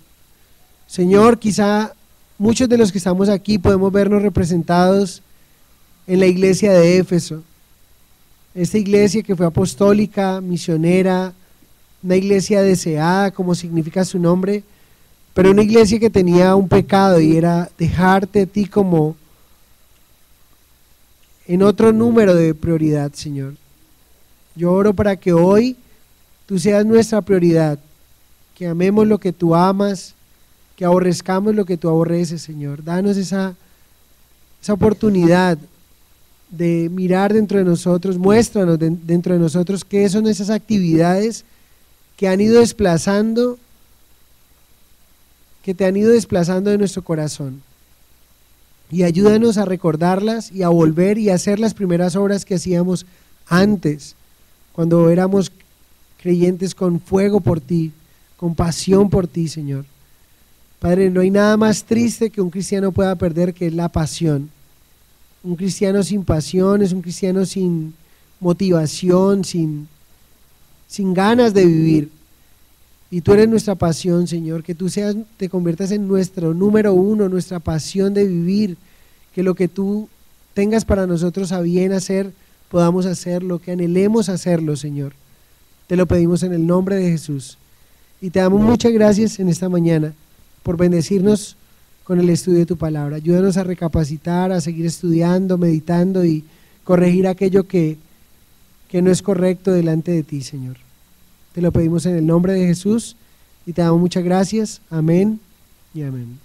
S1: Señor, quizá muchos de los que estamos aquí podemos vernos representados en la iglesia de Éfeso. Esta iglesia que fue apostólica, misionera, una iglesia deseada, como significa su nombre, pero una iglesia que tenía un pecado y era dejarte a ti como en otro número de prioridad, Señor. Yo oro para que hoy tú seas nuestra prioridad, que amemos lo que tú amas, que aborrezcamos lo que tú aborreces, Señor. Danos esa oportunidad de mirar dentro de nosotros, muéstranos dentro de nosotros qué son esas actividades que han ido desplazando, que te han ido desplazando de nuestro corazón. Y ayúdanos a recordarlas y a volver y a hacer las primeras obras que hacíamos antes, cuando éramos creyentes con fuego por ti, con pasión por ti, Señor. Padre, no hay nada más triste que un cristiano pueda perder, que es la pasión. Un cristiano sin pasión es un cristiano sin motivación, sin ganas de vivir. Y tú eres nuestra pasión, Señor, que tú te conviertas en nuestro número uno, nuestra pasión de vivir, que lo que tú tengas para nosotros a bien hacer, podamos hacerlo, que anhelemos hacerlo, Señor. Te lo pedimos en el nombre de Jesús. Y te damos muchas gracias en esta mañana por bendecirnos con el estudio de tu palabra. Ayúdanos a recapacitar, a seguir estudiando, meditando y corregir aquello que no es correcto delante de ti, Señor. Te lo pedimos en el nombre de Jesús y te damos muchas gracias. Amén y amén.